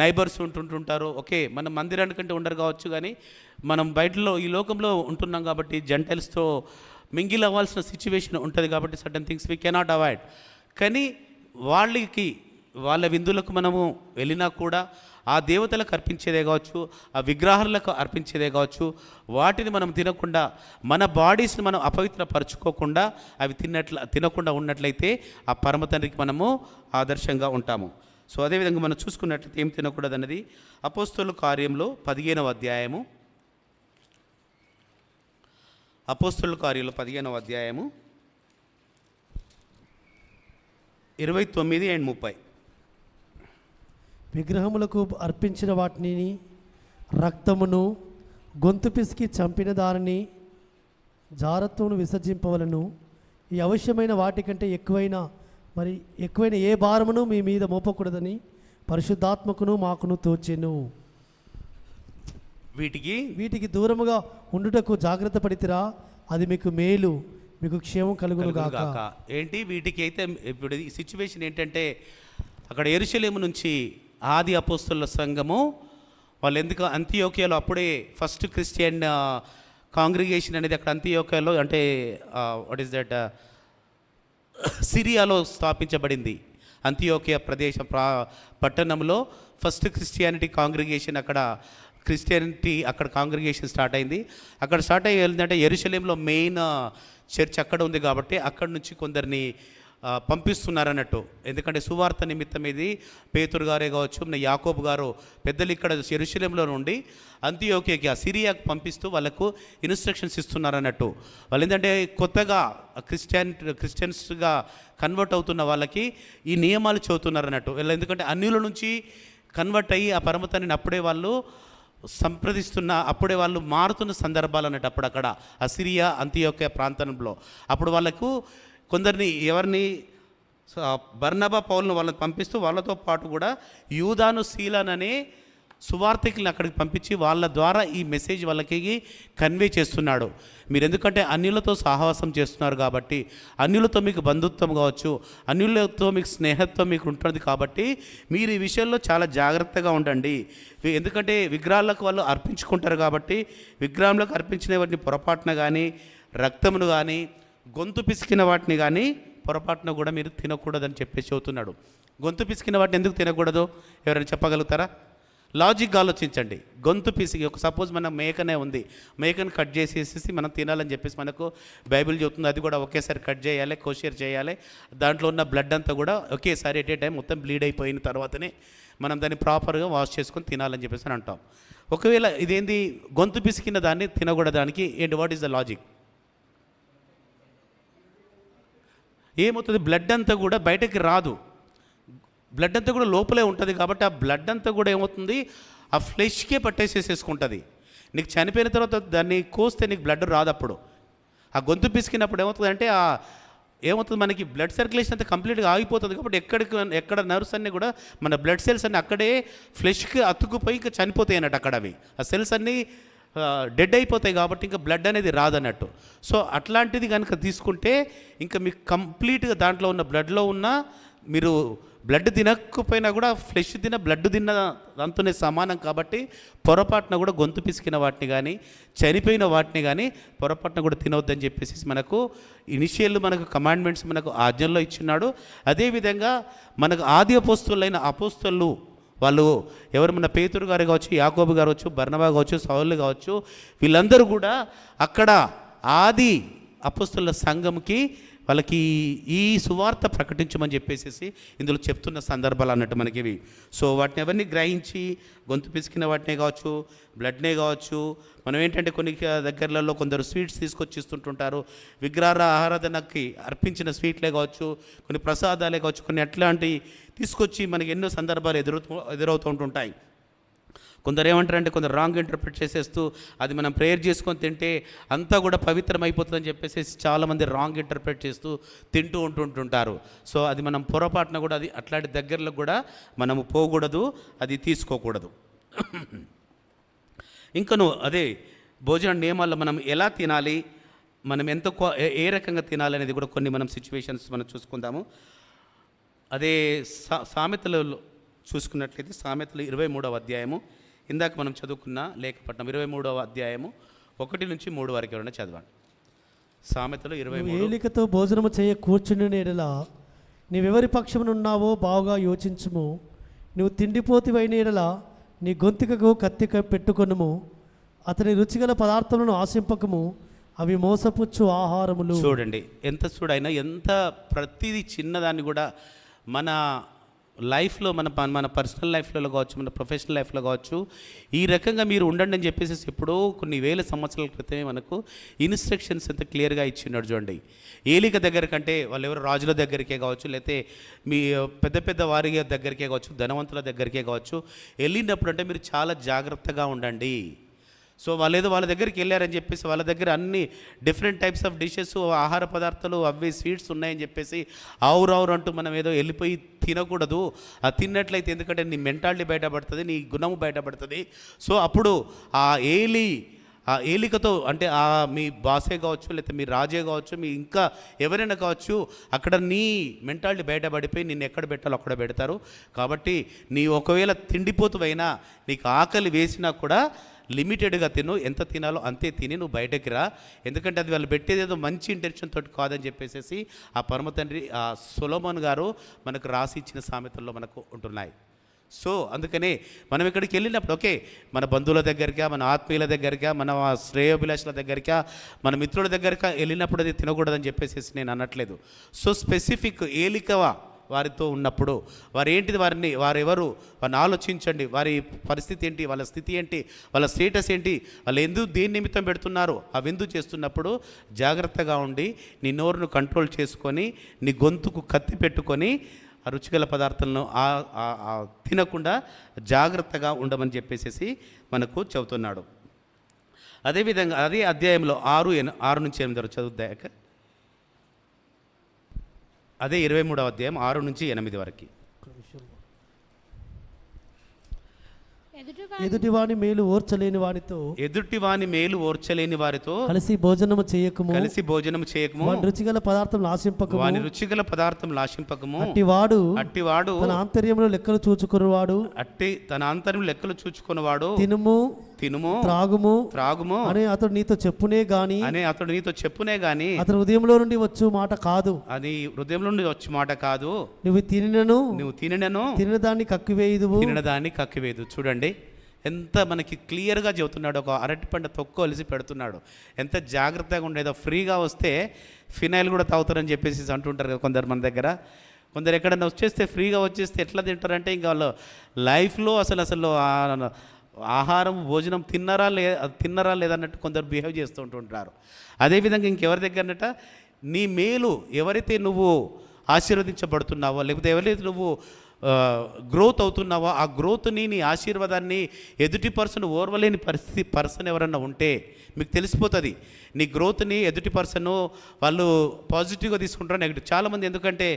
నైబర్స్ ఉంటుంటారు. ఓకే, మనం మందిరానికంటే ఉండరు కావచ్చు, కానీ మనం బయటలో ఈ లోకంలో ఉంటున్నాం కాబట్టి జంటైల్స్తో మింగిల్ అవ్వాల్సిన సిచ్యువేషన్ ఉంటుంది కాబట్టి certain things we cannot avoid. కానీ వాళ్ళ విందులకు మనము వెళ్ళినా కూడా ఆ దేవతలకు అర్పించేదే కావచ్చు, ఆ విగ్రహాలకు అర్పించేదే కావచ్చు, వాటిని మనం తినకుండా మన బాడీస్ని మనం అపవిత్రపరచుకోకుండా అవి తినకుండా ఉన్నట్లయితే ఆ పరమ తండ్రికి మనము ఆదర్శంగా ఉంటాము. సో అదేవిధంగా మనం చూసుకున్నట్లయితే ఏం తినకూడదు అన్నది అపోస్తలుల కార్యంలో 15వ అధ్యాయము, అపోస్తలుల కార్యంలో 15వ అధ్యాయము 29 and 30. విగ్రహములకు అర్పించిన వాటిని, రక్తమును, గొంతు పిసికి చంపిన దానిని, జారత్వమును విసర్జింపవలను. ఈ అవశ్యమైన వాటికంటే ఎక్కువైన ఏ భారమును మీ మీద మోపకూడదని పరిశుద్ధాత్మకును మాకును తోచెను. వీటికి దూరముగా ఉండుటకు జాగ్రత్త పడితిరా, అది మీకు మేలు, మీకు క్షేమం కలుగును గాక. ఏంటి వీటికి అయితే ఇప్పుడు ఈ సిచ్యువేషన్ ఏంటంటే అక్కడ యెరూషలేము నుంచి ఆది అపోస్తలుల సంఘము వాళ్ళు ఎందుకు అంతియోకియాలో అప్పుడే ఫస్ట్ క్రిస్టియన్ కాంగ్రిగేషన్ అనేది అక్కడ అంతియోకియాలో అంటే వాట్ ఈస్ దట్ సిరియాలో స్థాపించబడింది. అంతియోకియా పట్టణంలో ఫస్ట్ క్రిస్టియానిటీ కాంగ్రిగేషన్ అక్కడ కాంగ్రిగేషన్ స్టార్ట్ అయింది. అక్కడ స్టార్ట్ అయ్యి ఏంటంటే యెరూషలేంలో మెయిన్ చర్చ్ అక్కడ ఉంది కాబట్టి అక్కడి నుంచి కొందరిని పంపిస్తున్నారన్నట్టు. ఎందుకంటే సువార్త నిమిత్తం ఇది పేతురు గారే కావచ్చు, యాకోబు గారు పెద్దలు ఇక్కడ యెరూషలేంలో నుండి అంతియోకియాకి సిరియాకి పంపిస్తూ వాళ్ళకు ఇన్స్ట్రక్షన్స్ ఇస్తున్నారన్నట్టు. వాళ్ళు ఏంటంటే కొత్తగా క్రిస్టియన్స్గా కన్వర్ట్ అవుతున్న వాళ్ళకి ఈ నియమాలు చెబుతున్నారన్నట్టు. వీళ్ళు ఎందుకంటే అన్యుల నుంచి కన్వర్ట్ అయ్యి ఆ పరమతాన్ని అప్పుడే వాళ్ళు అప్పుడే వాళ్ళు మారుతున్న సందర్భాలు అన్నట్టు. అప్పుడు అక్కడ అసిరియా అంతియోకియా ప్రాంతంలో అప్పుడు వాళ్ళకు ఎవరిని బర్నబా పౌలును వాళ్ళని పంపిస్తూ వాళ్ళతో పాటు కూడా యూదాను సీలాన్ అనే సువార్థికులను అక్కడికి పంపించి వాళ్ళ ద్వారా ఈ మెసేజ్ వాళ్ళకి కన్వే చేస్తున్నాడు. మీరు ఎందుకంటే అన్యులతో సహవాసం చేస్తున్నారు కాబట్టి, అన్యులతో మీకు బంధుత్వం కావచ్చు, అన్యులతో మీకు స్నేహత్వం మీకు ఉంటుంది కాబట్టి మీరు ఈ విషయంలో చాలా జాగ్రత్తగా ఉండండి. ఎందుకంటే విగ్రహాలకు వాళ్ళు అర్పించుకుంటారు కాబట్టి విగ్రహాలకు అర్పించిన వాటిని పొరపాటున కానీ, రక్తమును కానీ, గొంతు పిసికిన వాటిని కానీ పొరపాటున కూడా మీరు తినకూడదని చెప్పేసి చెబుతున్నాడు. గొంతు పిసికిన వాటిని ఎందుకు తినకూడదు ఎవరైనా చెప్పగలుగుతారా? లాజిక్గా ఆలోచించండి. గొంతు పిసికి సపోజ్ మన మేకనే ఉంది, మేకను కట్ చేసేసి మనం తినాలని చెప్పేసి మనకు బైబిల్ చెబుతుంది. అది కూడా ఒకేసారి కట్ చేయాలి, కోషియర్ చేయాలి. దాంట్లో ఉన్న బ్లడ్ అంతా కూడా ఒకేసారి ఎట్ ఏ టైం మొత్తం బ్లీడ్ అయిపోయిన తర్వాతనే మనం దాన్ని ప్రాపర్గా వాష్ చేసుకొని తినాలని చెప్పేసి అని అంటాం. ఒకవేళ ఇదేంది గొంతు పిసికిన దాన్ని తినకూడదానికి ఏంటి, వాట్ ఈస్ ద లాజిక్? ఏమవుతుంది, బ్లడ్ అంతా కూడా బయటకి రాదు, బ్లడ్ అంతా కూడా లోపలే ఉంటుంది కాబట్టి ఆ బ్లడ్ అంతా కూడా ఏమవుతుంది, ఆ ఫ్లెష్కే పట్టేసేసుకుంటుంది. నీకు చనిపోయిన తర్వాత దాన్ని కోస్తే నీకు బ్లడ్ రాదు. అప్పుడు ఆ గొంతు పిసికినప్పుడు ఏమవుతుంది, మనకి బ్లడ్ సర్క్యులేషన్ అంతా కంప్లీట్గా ఆగిపోతుంది. కాబట్టి ఎక్కడ నర్వ్స్ అన్నీ కూడా మన బ్లడ్ సెల్స్ అన్నీ అక్కడే ఫ్లెష్కి అతుక్కుపోయి ఇంకా చనిపోతాయి అన్నట్టు. అక్కడ అవి ఆ సెల్స్ అన్నీ డెడ్ అయిపోతాయి కాబట్టి ఇంకా బ్లడ్ అనేది రాదన్నట్టు. సో అట్లాంటిది కనుక తీసుకుంటే ఇంకా మీకు కంప్లీట్గా దాంట్లో ఉన్న బ్లడ్లో ఉన్న మీరు బ్లడ్ తినకపోయినా కూడా ఫ్లెష్ తిన్న బ్లడ్ తిన్న దాంతోనే సమానం కాబట్టి పొరపాటున కూడా గొంతు పిసికిన వాటిని కానీ చనిపోయిన వాటిని కానీ పొరపాటున కూడా తినవద్దని చెప్పేసి మనకు ఇనిషియల్ మనకు కమాండ్మెంట్స్ మనకు ఆజ్ఞల్లో ఇచ్చినాడు. అదేవిధంగా మనకు ఆది అపోస్తలులైన అపోస్తలు వాళ్ళు ఎవరు, మన పేతురు గారు కావచ్చు, యాకోబు గారు కావచ్చు, బర్నబా కావచ్చు, సౌలు కావచ్చు, వీళ్ళందరూ కూడా అక్కడ ఆది అపోస్తలుల సంఘంకి వాళ్ళకి ఈ సువార్త ప్రకటించమని చెప్పేసి ఇందులో చెప్తున్న సందర్భాలు అన్నట్టు మనకి ఇవి. సో వాటిని ఎవరిని గ్రహించి గొంతు పిసికిన వాటినే కావచ్చు, బ్లడ్నే కావచ్చు, మనం ఏంటంటే కొన్ని దగ్గరలలో కొందరు స్వీట్స్ తీసుకొచ్చి ఇస్తుంటుంటారు, విగ్రహ ఆరాధనకి అర్పించిన స్వీట్లే కావచ్చు, కొన్ని ప్రసాదాలే కావచ్చు, కొన్ని అట్లాంటివి తీసుకొచ్చి మనకి ఎన్నో సందర్భాలు ఎదురవుతూ ఉంటుంటాయి. కొందరు ఏమంటారంటే కొందరు రాంగ్ ఇంటర్ప్రిట్ చేసేస్తూ అది మనం ప్రేయర్ చేసుకొని తింటే అంతా కూడా పవిత్రం అయిపోతుందని చెప్పేసి చాలామంది రాంగ్ ఇంటర్ప్రిట్ చేస్తూ తింటూ ఉంటుంటారు. సో అది మనం పొరపాటున కూడా అది అట్లాంటి దగ్గరలో కూడా మనము పోకూడదు, అది తీసుకోకూడదు. ఇంకను అదే భోజన నియమాల్లో మనం ఎలా తినాలి, మనం ఎంత ఏ రకంగా తినాలి అనేది కూడా కొన్ని మనం సిచ్యువేషన్స్ మనం చూసుకుందాము. అదే సామెతలు చూసుకున్నట్లయితే సామెతలు 23వ అధ్యాయము, ఇందాక మనం చదువుకున్న లేఖపట్నం 23వ అధ్యాయము 1 నుంచి 3 వరకు ఎవరైనా చదవండి. సామెతలు 23. ఏలికతో భోజనము చేయ కూర్చుని ఎడల నీవెవరి పక్షమునున్నావో బాగా యోచించుము. నువ్వు తిండిపోతివైన ఎడల నీ గొంతుకకు కత్తి పెట్టుకొనుము. అతని రుచిగల పదార్థములను ఆశింపకము, అవి మోసపుచ్చు ఆహారములు. చూడండి ఎంత ప్రతిదీ చిన్నదాన్ని కూడా మన లైఫ్లో మన పర్సనల్ లైఫ్లో కావచ్చు, మన ప్రొఫెషనల్ లైఫ్లో కావచ్చు, ఈ రకంగా మీరు ఉండండి అని చెప్పేసి ఎప్పుడో కొన్ని వేల సంవత్సరాల క్రితమే మనకు ఇన్స్ట్రక్షన్స్ ఎంత క్లియర్గా ఇచ్చినాడు. చూడండి, ఏలిక దగ్గర కంటే వాళ్ళు ఎవరు రాజుల దగ్గరికే కావచ్చు, లేకపోతే మీ పెద్ద పెద్ద వారి దగ్గరికే కావచ్చు, ధనవంతుల దగ్గరికే కావచ్చు, వెళ్ళినప్పుడు అంటే మీరు చాలా జాగ్రత్తగా ఉండండి. సో వాళ్ళ దగ్గరికి వెళ్ళారని చెప్పేసి వాళ్ళ దగ్గర అన్ని డిఫరెంట్ టైప్స్ ఆఫ్ డిషెస్, ఆహార పదార్థాలు, అవి స్వీట్స్ ఉన్నాయని చెప్పేసి ఆవురావురు అంటూ మనం ఏదో వెళ్ళిపోయి తినకూడదు. ఆ తిన్నట్లయితే ఎందుకంటే నీ మెంటాలిటీ బయటపడుతుంది, నీ గుణము బయటపడుతుంది. సో అప్పుడు ఆ ఏలికతో అంటే మీ బాసే కావచ్చు, లేకపోతే మీ రాజే కావచ్చు, మీ ఇంకా ఎవరైనా కావచ్చు, అక్కడ నీ మెంటాలిటీ బయటపడిపోయి నిన్ను ఎక్కడ పెట్టాలో అక్కడ పెడతారు. కాబట్టి నీ ఒకవేళ తిండిపోతువైనా నీకు ఆకలి వేసినా కూడా లిమిటెడ్గా తిను, ఎంత తినాలో అంతే తిని నువ్వు బయటకి రా. ఎందుకంటే అది వాళ్ళు పెట్టేది ఏదో మంచి ఇంటెన్షన్ తోటి కాదని చెప్పేసి ఆ పరమ తండ్రి ఆ సొలొమోన్ గారు మనకు రాసి ఇచ్చిన సామెతల్లో మనకు ఉంటున్నాయి. సో అందుకనే మనం ఇక్కడికి వెళ్ళినప్పుడు ఓకే, మన బంధువుల దగ్గరికా, మన ఆత్మీయుల దగ్గరికా, మన శ్రేయోభిలాషుల దగ్గరికా, మన మిత్రుల దగ్గరికా వెళ్ళినప్పుడు అది తినకూడదని చెప్పేసి నేను అనట్లేదు. సో స్పెసిఫిక్ ఏలికవా వారితో ఉన్నప్పుడు వారెవరు వారిని ఆలోచించండి. వారి పరిస్థితి ఏంటి, వాళ్ళ స్థితి ఏంటి, వాళ్ళ స్టేటస్ ఏంటి, వాళ్ళు దేని నిమిత్తం పెడుతున్నారు, అవి ఎందుకు చేస్తున్నప్పుడు జాగ్రత్తగా ఉండి నీ నోరును కంట్రోల్ చేసుకొని నీ గొంతుకు కత్తి పెట్టుకొని ఆ రుచిగల పదార్థాలను తినకుండా జాగ్రత్తగా ఉండమని చెప్పేసి మనకు చెబుతున్నాడు. అదేవిధంగా అదే అధ్యాయంలో 6 నుంచి 8 వరకు చదువుదాక, అదే 23వ అధ్యాయం 6 నుంచి 8 వరకు. ఎదుటివాని మేలు ఓర్చలేని వారితో కలిసి భోజనము చేయకము. వాని రుచిగల పదార్థం ఆశింపకము. అట్టివాడు తన ఆంతర్యంలో లెక్కలు చూచుకున్నవాడు తినుము త్రాగుము అని అతడు నీతో చెప్పునే గాని అతని హృదయంలో నుండి వచ్చు మాట కాదు. నువ్వు తినను తినదాన్ని కక్కివేయదు. చూడండి ఎంత మనకి క్లియర్గా చెబుతున్నాడు. ఒక అరటిపండు తొక్కొలిసి పెడుతున్నాడు. ఎంత జాగ్రత్తగా ఉండేదో. ఫ్రీగా వస్తే ఫినైల్ కూడా తాగుతారని చెప్పేసి అంటుంటారు కదా కొందరు మన దగ్గర. కొందరు ఎక్కడన్నా వచ్చేస్తే ఫ్రీగా వచ్చేస్తే ఎట్లా తింటారంటే ఇంకా వాళ్ళు లైఫ్లో అసలు ఆహారం భోజనం తిన్నరా లేదన్నట్టు కొందరు బిహేవ్ చేస్తూ ఉంటుంటారు. అదేవిధంగా ఇంకెవరి దగ్గరనట నీ మేలు ఎవరైతే నువ్వు ఆశీర్వదించబడుతున్నావో, లేకపోతే ఎవరైతే నువ్వు గ్రోత్ అవుతున్నావో ఆ గ్రోత్ని, నీ ఆశీర్వాదాన్ని ఎదుటి ఓర్వలేని పర్సన్ ఎవరన్నా ఉంటే మీకు తెలిసిపోతుంది. నీ గ్రోత్ని ఎదుటి వాళ్ళు పాజిటివ్గా తీసుకుంటారు, నెగిటివ్. చాలామంది ఎందుకంటే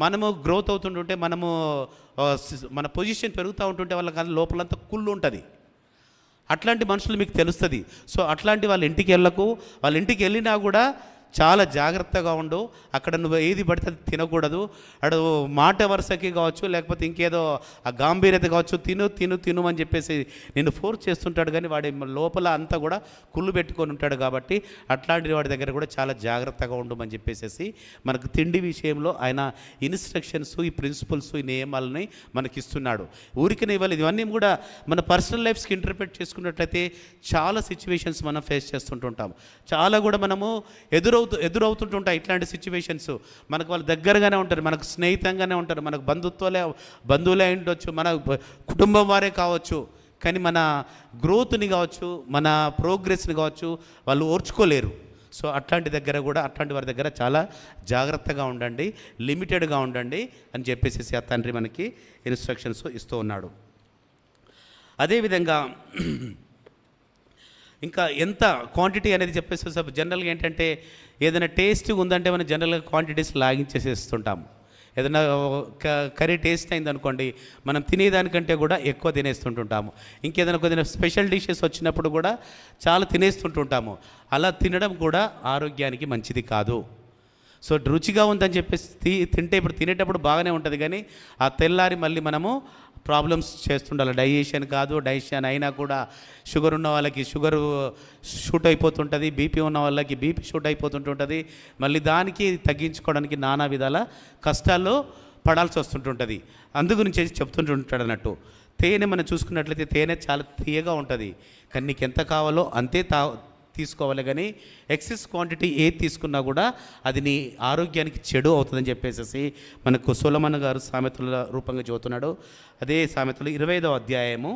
మనము గ్రోత్ అవుతుంటుంటే మన పొజిషన్ పెరుగుతూ ఉంటుంటే వాళ్ళకి లోపలంతా కుళ్ళు ఉంటుంది. అట్లాంటి మనుషులు మీకు తెలుస్తుంది. సో అట్లాంటి వాళ్ళ ఇంటికి వాళ్ళ ఇంటికి వెళ్ళినా కూడా చాలా జాగ్రత్తగా ఉండు, అక్కడ నువ్వు ఏది పడితే అది తినకూడదు, అడు మాట వరుసకి కావచ్చు లేకపోతే ఇంకేదో ఆ గాంభీర్యత కావచ్చు, తిను తిను తిను అని చెప్పేసి నేను ఫోర్స్ చేస్తుంటాడు, కానీ వాడి లోపల అంతా కూడా కుళ్ళు పెట్టుకొని ఉంటాడు. కాబట్టి అట్లాంటి వాడి దగ్గర కూడా చాలా జాగ్రత్తగా ఉండమని చెప్పేసి మనకు తిండి విషయంలో ఆయన ఇన్స్ట్రక్షన్స్, ఈ ప్రిన్సిపల్స్, ఈ నియమాలని మనకి ఇస్తున్నాడు. ఊరికనే ఇవ్వాలి, ఇవన్నీ కూడా మన పర్సనల్ లైఫ్స్కి ఇంటర్ప్రిట్ చేసుకున్నట్లయితే చాలా సిచ్యువేషన్స్ మనం ఫేస్ చేస్తుంటుంటాం. చాలా కూడా మనము ఎదురవుతుంటుంటాయి ఇట్లాంటి సిచ్యువేషన్స్. మనకు వాళ్ళు దగ్గరగానే ఉంటారు, మనకు స్నేహితంగానే ఉంటారు, మనకు బంధువులే ఉండొచ్చు, మన కుటుంబం వారే కావచ్చు, కానీ మన గ్రోత్ని కావచ్చు, మన ప్రోగ్రెస్ని కావచ్చు వాళ్ళు ఓర్చుకోలేరు. సో అట్లాంటి వారి దగ్గర చాలా జాగ్రత్తగా ఉండండి, లిమిటెడ్గా ఉండండి అని చెప్పేసి ఆ తండ్రి మనకి ఇన్స్ట్రక్షన్స్ ఇస్తూ ఉన్నాడు. అదేవిధంగా ఇంకా ఎంత క్వాంటిటీ అనేది చెప్పేసి జనరల్గా ఏంటంటే ఏదైనా టేస్ట్ ఉందంటే మనం జనరల్గా క్వాంటిటీస్ లాగించేసేస్తుంటాము. ఏదైనా కర్రీ టేస్ట్ అయింది అనుకోండి, మనం తినేదానికంటే కూడా ఎక్కువ తినేస్తుంటుంటాము. ఇంకేదైనా కొద్దిగా స్పెషల్ డిషెస్ వచ్చినప్పుడు కూడా చాలా తినేస్తుంటుంటాము. అలా తినడం కూడా ఆరోగ్యానికి మంచిది కాదు. సో రుచిగా ఉందని చెప్పేసి తింటే ఇప్పుడు తినేటప్పుడు బాగానే ఉంటుంది, కానీ ఆ తెల్లారి మళ్ళీ మనము ప్రాబ్లమ్స్ చేస్తుండాలి. డైజెషన్ అయినా కూడా షుగర్ ఉన్న వాళ్ళకి షుగర్ షూట్ అయిపోతుంటుంది, బీపీ ఉన్న వాళ్ళకి బీపీ షూట్ అయిపోతుంటుంది. మళ్ళీ దానికి తగ్గించుకోవడానికి నానా విధాల కష్టాల్లో పడాల్సి వస్తుంటుంటుంది. అందుగురించి చెప్తుంటుంటాడు అన్నట్టు. తేనె మనం చూసుకున్నట్లయితే తేనె చాలా తీయగా ఉంటుంది, కానీ నీకు ఎంత కావాలో అంతే తీసుకోవాలి, కానీ ఎక్సెస్ క్వాంటిటీ ఏది తీసుకున్నా కూడా అది నీ ఆరోగ్యానికి చెడు అవుతుందని చెప్పేసి మనకు సొలొమోను గారు సామెతల రూపంగా చెబుతున్నాడు. అదే సామెతలు 25వ అధ్యాయము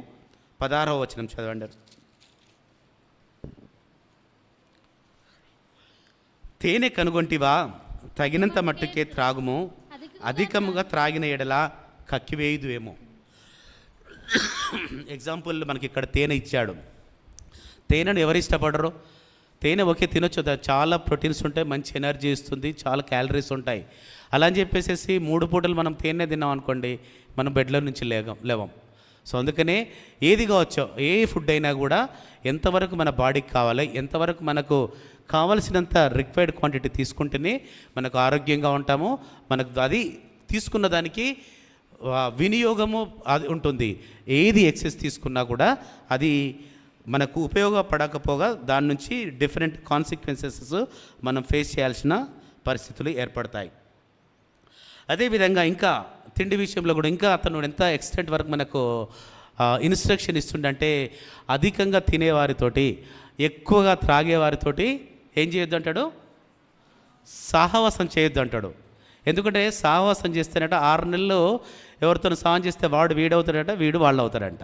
16వ వచనం చదవండి. తేనె కనుగొంటివా, తగినంత మట్టుకే త్రాగుము, అధికముగా త్రాగిన ఎడల కక్కివేయుదువేమో. ఎగ్జాంపుల్ మనకి ఇక్కడ తేనె ఇచ్చాడు. తేనెను ఎవరు ఇష్టపడరు? తేనె ఒకే తినొచ్చు, చాలా ప్రోటీన్స్ ఉంటాయి, మంచి ఎనర్జీ ఇస్తుంది, చాలా క్యాలరీస్ ఉంటాయి. అలా అని చెప్పేసి 3 పూటలు మనం తేనె తిన్నాం అనుకోండి, మనం బెడ్లో నుంచి లేవం. సో అందుకనే ఏది కావచ్చో, ఏ ఫుడ్ అయినా కూడా ఎంతవరకు మన బాడీకి కావాలి, ఎంతవరకు మనకు కావలసినంత రిక్వైర్డ్ క్వాంటిటీ తీసుకుంటేనే మనకు ఆరోగ్యంగా ఉంటాము. మనకు అది తీసుకున్న దానికి వినియోగము అది ఉంటుంది. ఏది ఎక్సెస్ తీసుకున్నా కూడా అది మనకు ఉపయోగపడకపోగా దాని నుంచి డిఫరెంట్ కాన్సిక్వెన్సెస్ మనం ఫేస్ చేయాల్సిన పరిస్థితులు ఏర్పడతాయి. అదేవిధంగా ఇంకా తిండి విషయంలో కూడా ఇంకా అతను ఎంత ఎక్స్టెంట్ వరకు మనకు ఇన్స్ట్రక్షన్ ఇస్తుండంటే, అధికంగా తినేవారితోటి, ఎక్కువగా త్రాగేవారితోటి ఏం చేయొద్దు అంటాడు? సహవాసం చేయొద్దు అంటాడు. ఎందుకంటే సహవాసం చేస్తేనట 6 నెలలు ఎవరితో సహవాసం చేస్తే వాడు వీడవుతాడట, వీడు వాళ్ళు అవుతాడంట.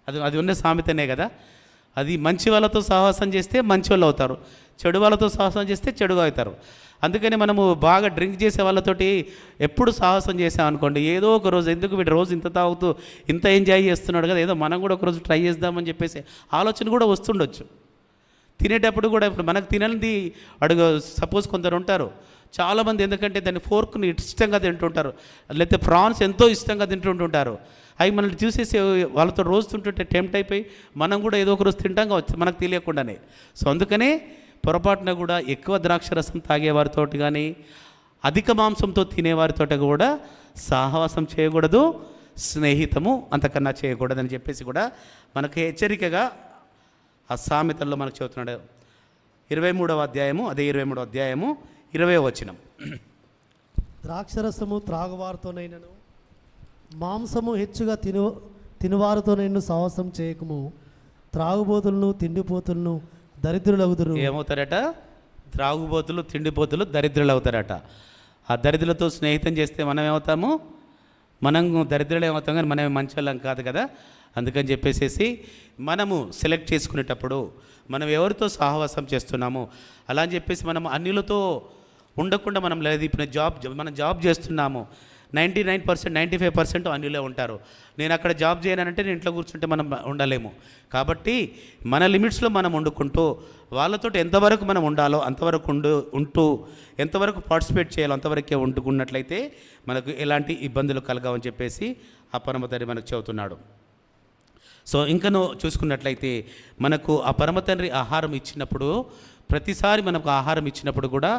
అది ఉన్న సామెతనే కదా. అది మంచి వాళ్ళతో సహవాసం చేస్తే మంచి వాళ్ళు అవుతారు, చెడు వాళ్ళతో సహవాసం చేస్తే చెడుగా అవుతారు. అందుకని మనము బాగా డ్రింక్ చేసే వాళ్ళతోటి ఎప్పుడు సాహసం చేసామనుకోండి, ఏదో ఒక రోజు ఎందుకు వీడు రోజు ఇంత తాగుతూ ఇంత ఎంజాయ్ చేస్తున్నాడు కదా, ఏదో మనం కూడా ఒకరోజు ట్రై చేద్దామని చెప్పేసి ఆలోచన కూడా వస్తుండొచ్చు. తినేటప్పుడు కూడా ఇప్పుడు మనకు తిననిది అడుగు సపోజ్ కొందరు ఉంటారు చాలామంది, ఎందుకంటే దాన్ని ఫోర్క్ని ఇష్టంగా తింటుంటారు, లేకపోతే ప్రాన్స్ ఎంతో ఇష్టంగా తింటుంటుంటారు. అవి మనల్ని చూసేసి వాళ్ళతో రోజు తింటుంటే టెంప్ట్ అయిపోయి మనం కూడా ఏదో ఒక రోజు తింటాం కావచ్చు మనకు తెలియకుండానే. సో అందుకనే పొరపాటున కూడా ఎక్కువ ద్రాక్షరసం తాగేవారితో కానీ అధిక మాంసంతో తినేవారితో కూడా సహవాసం చేయకూడదు, స్నేహితము అంతకన్నా చేయకూడదని చెప్పేసి కూడా మనకు హెచ్చరికగా ఆ సామెతల్లో మనకు చెబుతున్నాడు. 23వ అధ్యాయము, అదే 23వ అధ్యాయము 20వ వచనం. ద్రాక్షరసము త్రాగువారితోనైనను మాంసము హెచ్చుగా తినువారితోనైనా సహవాసం చేయకము, త్రాగుబోతులను తిండిపోతులను దరిద్రులవుతారు. ఏమవుతారట? త్రాగుబోతులు తిండిపోతులు దరిద్రులు అవుతారట. ఆ దరిద్రులతో స్నేహితం చేస్తే మనం ఏమవుతాము? మనం దరిద్రులు ఏమవుతాం, కానీ మనమే మంచి వాళ్ళం కాదు కదా. అందుకని చెప్పేసి మనము సెలెక్ట్ చేసుకునేటప్పుడు మనం ఎవరితో సహవాసం చేస్తున్నాము అలా అని చెప్పేసి మనం అన్యులతో ఉండకుండా మనం లేదు. ఇప్పుడు మనం జాబ్ చేస్తున్నాము, 99%, 95% అన్యులే ఉంటారు. నేను అక్కడ జాబ్ చేయనంటే నేను ఇంట్లో కూర్చుంటే మనం ఉండలేము. కాబట్టి మన లిమిట్స్లో మనం వండుకుంటూ వాళ్ళతో ఎంతవరకు మనం ఉండాలో అంతవరకు ఉంటూ ఎంతవరకు పార్టిసిపేట్ చేయాలో అంతవరకే వండుకున్నట్లయితే మనకు ఎలాంటి ఇబ్బందులు కలగవని చెప్పేసి ఆ పరమతండ్రి మనకు చెబుతున్నాడు. సో ఇంకనూ చూసుకున్నట్లయితే మనకు ఆ పరమతండ్రి ఆహారం ఇచ్చినప్పుడు ప్రతిసారి మనకు ఆహారం ఇచ్చినప్పుడు కూడా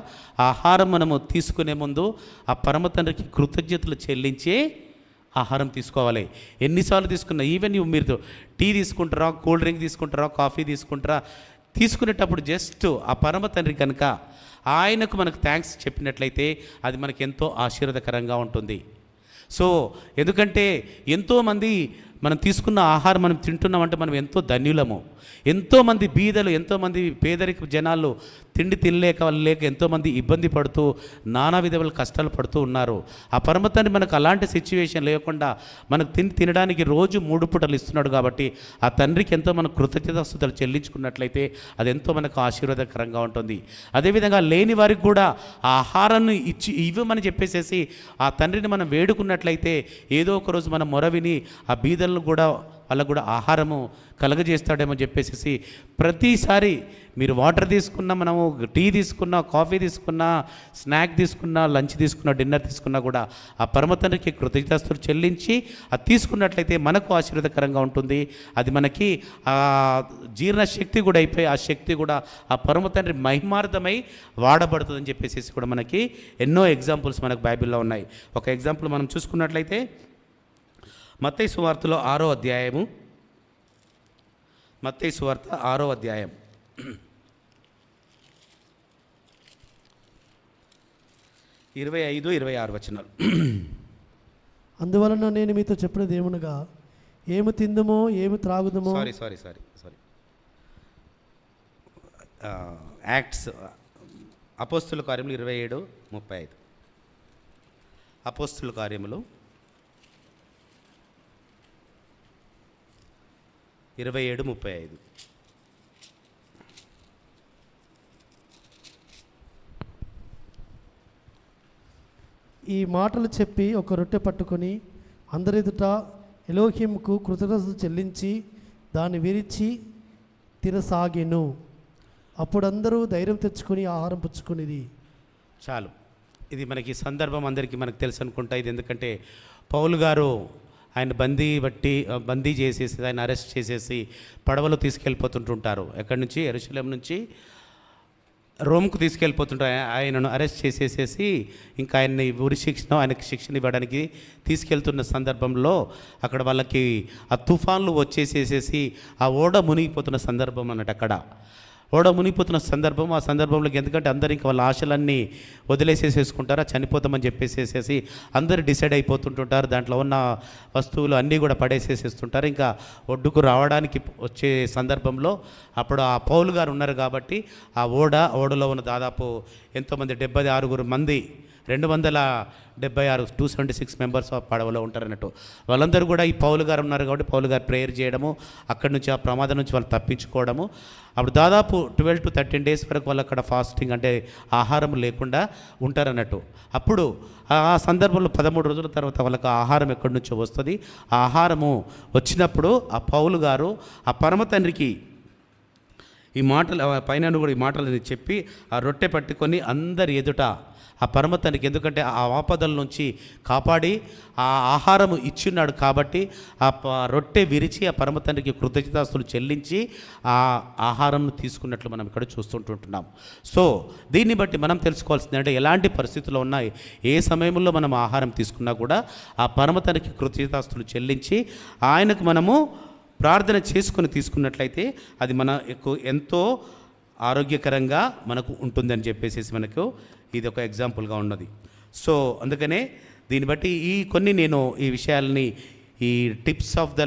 ఆహారం మనము తీసుకునే ముందు ఆ పరమ తండ్రికి కృతజ్ఞతలు చెల్లించే ఆహారం తీసుకోవాలి. ఎన్నిసార్లు తీసుకున్నా, ఈవెన్ మీరు టీ తీసుకుంటారా, కూల్ డ్రింక్ తీసుకుంటారా, కాఫీ తీసుకుంటారా, తీసుకునేటప్పుడు జస్ట్ ఆ పరమ తండ్రి కనుక ఆయనకు మనకు థ్యాంక్స్ చెప్పినట్లయితే అది మనకు ఎంతో ఆశీర్వాదకరంగా ఉంటుంది. సో ఎందుకంటే ఎంతోమంది మనం తీసుకున్న ఆహారం మనం తింటున్నామంటే మనం ఎంతో ధన్యులము. ఎంతోమంది బీదలు, ఎంతోమంది పేదరిక జనాలు తిండి తినలేక ఎంతోమంది ఇబ్బంది పడుతూ నానా విధముల కష్టాలు పడుతూ ఉన్నారు. ఆ పరమతాన్ని మనకు అలాంటి సిచ్యువేషన్ లేకుండా మనకు తినడానికి రోజు 3 పూటలు ఇస్తున్నాడు కాబట్టి ఆ తండ్రికి ఎంతో మన కృతజ్ఞతాస్తుతులు చెల్లించుకున్నట్లయితే అది ఎంతో మనకు ఆశీర్వాదకరంగా ఉంటుంది. అదేవిధంగా లేని వారికి కూడా ఆ ఆహారాన్ని ఇవ్వమని చెప్పేసేసి ఆ తండ్రిని మనం వేడుకున్నట్లయితే ఏదో ఒక రోజు మనం మొరవిని ఆ బీదలను కూడా వాళ్ళకు కూడా ఆహారము కలగజేస్తాడేమో చెప్పేసి ప్రతిసారి మీరు వాటర్ తీసుకున్నా, మనము టీ తీసుకున్నా, కాఫీ తీసుకున్నా, స్నాక్ తీసుకున్నా, లంచ్ తీసుకున్నా, డిన్నర్ తీసుకున్నా కూడా ఆ పరమతండ్రికి కృతజ్ఞతాస్తుతులు చెల్లించి అది తీసుకున్నట్లయితే మనకు ఆశీర్వాదకరంగా ఉంటుంది. అది మనకి జీర్ణశక్తి కూడా అయిపోయి ఆ శక్తి కూడా ఆ పరమతండ్రి మహిమార్థమై వాడబడుతుందని చెప్పేసి కూడా మనకి ఎన్నో ఎగ్జాంపుల్స్ మనకు బైబిల్లో ఉన్నాయి. ఒక ఎగ్జాంపుల్ మనం చూసుకున్నట్లయితే మత్తయి సువార్తలో 6వ అధ్యాయము, మత్తయి సువార్త 6వ అధ్యాయం 25-26 వచనాలు. అందువలన నేను మీతో చెప్పినది ఏమనగా, ఏమి తిందుమో ఏమి త్రాగుదమో. సారీ యాక్ట్స్ అపోస్తుల కార్యములు 27:35. అపోస్తుల కార్యములు 27:35. ఈ మాటలు చెప్పి ఒక రొట్టె పట్టుకొని అందరెదుట ఎలోహింకు కృతజ్ఞతలు చెల్లించి దాన్ని విరిచి తినసాగెను. అప్పుడు అందరూ ధైర్యం తెచ్చుకొని ఆహారం పుచ్చుకునేది. చాలు, ఇది మనకి సందర్భం అందరికీ మనకు తెలుసు అనుకుంటా. ఇది ఎందుకంటే పౌలు గారు ఆయన బందీ చేసేసి ఆయన అరెస్ట్ చేసేసి పడవలో తీసుకెళ్ళిపోతుంటుంటారు. ఎక్కడి నుంచి? యెరూషలేం నుంచి రోమ్కు తీసుకెళ్ళిపోతుంటారు. ఆయనను అరెస్ట్ చేసేసేసి ఇంకా ఆయన్ని ఆయనకి శిక్షణ ఇవ్వడానికి తీసుకెళ్తున్న సందర్భంలో అక్కడ వాళ్ళకి ఆ తుఫాన్లు వచ్చేసేసేసి ఆ ఓడ మునిగిపోతున్న సందర్భం అన్నట్టు. అక్కడ ఓడ మునిగిపోతున్న సందర్భం, ఆ సందర్భంలో ఎందుకంటే అందరు ఇంకా వాళ్ళ ఆశలన్నీ వదిలేసేసేసుకుంటారా, చనిపోతామని చెప్పేసేసేసి అందరు డిసైడ్ అయిపోతుంటుంటారు. దాంట్లో ఉన్న వస్తువులు అన్నీ కూడా పడేసేసేస్తుంటారు. ఇంకా ఒడ్డుకు రావడానికి వచ్చే సందర్భంలో అప్పుడు ఆ పౌలు గారు ఉన్నారు కాబట్టి ఆ ఓడలో ఉన్న దాదాపు ఎంతోమంది 76 మంది 276 276 మెంబర్స్ పడవలో ఉంటారన్నట్టు. వాళ్ళందరూ కూడా ఈ పౌలు గారు ఉన్నారు కాబట్టి పౌలు గారు ప్రేయర్ చేయడము, అక్కడి నుంచి ఆ ప్రమాదం నుంచి వాళ్ళు తప్పించుకోవడము. అప్పుడు దాదాపు 12 to 13 days వరకు వాళ్ళు అక్కడ ఫాస్టింగ్ అంటే ఆహారం లేకుండా ఉంటారన్నట్టు. అప్పుడు ఆ సందర్భంలో 13 రోజుల తర్వాత వాళ్ళకి ఆహారం ఎక్కడి నుంచో వస్తుంది. ఆ ఆహారము వచ్చినప్పుడు ఆ పౌలు గారు ఆ పరమ తండ్రికి ఈ మాటలు పైన కూడా ఈ మాటలని చెప్పి ఆ రొట్టె పట్టుకొని అందరి ఎదుట ఆ పరమతానికి, ఎందుకంటే ఆ ఆపదల నుంచి కాపాడి ఆ ఆహారము ఇచ్చిన్నాడు కాబట్టి ఆ రొట్టె విరిచి ఆ పరమతండ్రికి కృతజ్ఞతాస్తుతులు చెల్లించి ఆ ఆహారంను తీసుకున్నట్లు మనం ఇక్కడ చూస్తుంటుంటున్నాం. సో దీన్ని బట్టి మనం తెలుసుకోవాల్సింది అంటే ఎలాంటి పరిస్థితుల్లో ఉన్నాయి, ఏ సమయంలో మనం ఆహారం తీసుకున్నా కూడా ఆ పరమతండ్రికి కృతజ్ఞతాస్తుతులు చెల్లించి ఆయనకు మనము ప్రార్థన చేసుకొని తీసుకున్నట్లయితే అది మన ఎంతో ఆరోగ్యకరంగా మనకు ఉంటుందని చెప్పేసి మనకు ఇది ఒక ఎగ్జాంపుల్గా ఉన్నది. సో అందుకనే దీన్ని బట్టి నేను ఈ విషయాలని ఈ టిప్స్ ఆఫ్ ద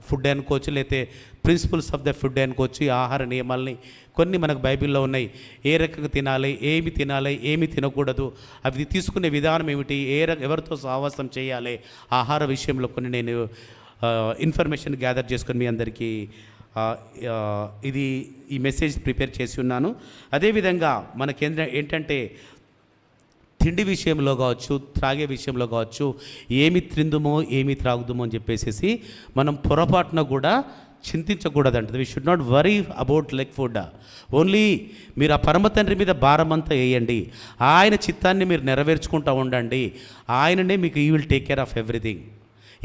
ఫుడ్ అనుకోవచ్చు, లేకపోతే ప్రిన్సిపల్స్ ఆఫ్ ద ఫుడ్ అనుకోవచ్చు, ఈ ఆహార నియమాలని కొన్ని మనకు బైబిల్లో ఉన్నాయి. ఏ రకంగా తినాలి, ఏమి తినకూడదు, అవి తీసుకునే విధానం ఏమిటి, ఎవరితో సహవాసం చేయాలి, ఆహార విషయంలో కొన్ని నేను ఇన్ఫర్మేషన్ గ్యాదర్ చేసుకొని మీ అందరికీ ఈ మెసేజ్ ప్రిపేర్ చేసి ఉన్నాను. అదేవిధంగా మనకి ఏంటంటే తిండి విషయంలో కావచ్చు, త్రాగే విషయంలో కావచ్చు, ఏమి తిందుమో ఏమి త్రాగుదుమో అని చెప్పేసి మనం పొరపాటున కూడా చింతించకూడదంట. We should not worry about food. Only మీరు ఆ పరమ తండ్రి మీద భారం అంతా వేయండి, ఆయన చిత్తాన్ని మీరు నెరవేర్చుకుంటూ ఉండండి. ఆయననే మీకు ఈ will take care of everything.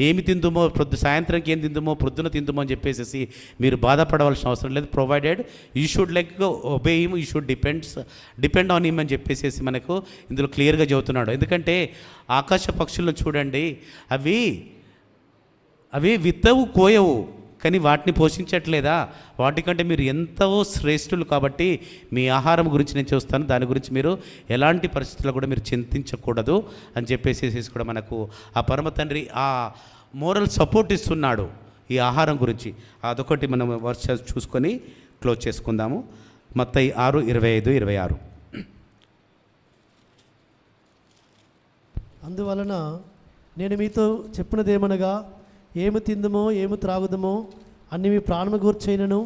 ఏమి తిందుమో సాయంత్రంకి ఏం తిందుమో ప్రొద్దున తిందుమో అని చెప్పేసి మీరు బాధపడవలసిన అవసరం లేదు. Provided you should like obey him, you should depend on him అని చెప్పేసి మనకు ఇందులో క్లియర్గా చెబుతున్నాడు. ఎందుకంటే ఆకాశ పక్షులను చూడండి, అవి విత్తవు కోయవు, కానీ వాటిని పోషించట్లేదా? వాటికంటే మీరు ఎంతో శ్రేష్ఠులు. కాబట్టి మీ ఆహారం గురించి నేను చూస్తాను, దాని గురించి మీరు ఎలాంటి పరిస్థితుల్లో కూడా మీరు చింతించకూడదు అని చెప్పేసి కూడా మనకు ఆ పరమ తండ్రి ఆ మోరల్ సపోర్ట్ ఇస్తున్నాడు ఈ ఆహారం గురించి. అదొకటి మనం వర్ష చూసుకొని క్లోజ్ చేసుకుందాము. మత్తయి 6:25-26. అందువలన నేను మీతో చెప్పినదేమనగా, ఏమి తిందుమో ఏమి త్రాగుదమో అన్ని మీ ప్రాణము గూర్చైనను,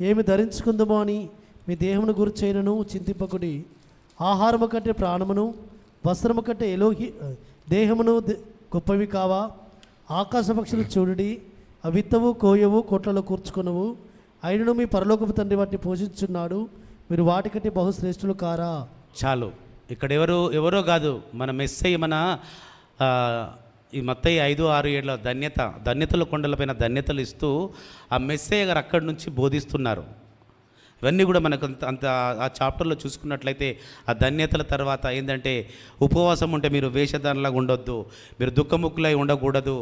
ఏమి ధరించుకుందామో అని మీ దేహమును గూర్చైనను చింతింపకుడి. ఆహారము కంటే ప్రాణమును, వస్త్రము కంటే దేహమును గొప్పవి కావా? ఆకాశ పక్షులు చూడుడి, అవిత్తవు కోయవు, కొట్లలో కూర్చుకొనవు, అయినను మీ పరలోకపు తండ్రి వాటిని పోషించున్నాడు. మీరు వాటికంటే బహుశ్రేష్ఠులు కారా? చాలు. ఇక్కడ ఎవరో కాదు, మన మెస్సయ్య, మన ఈ మత్తయి 5-6-7 ధన్యతల కొండలపైన ధన్యతలు ఇస్తూ ఆ మెస్సయ్య గారు అక్కడి నుంచి బోధిస్తున్నారు. ఇవన్నీ కూడా మనకు అంత ఆ చాప్టర్లో చూసుకున్నట్లయితే ఆ ధన్యతల తర్వాత ఏంటంటే, ఉపవాసం ఉంటే మీరు వేషధారణలాగా ఉండొద్దు, మీరు దుఃఖముక్కులై ఉండకూడదు,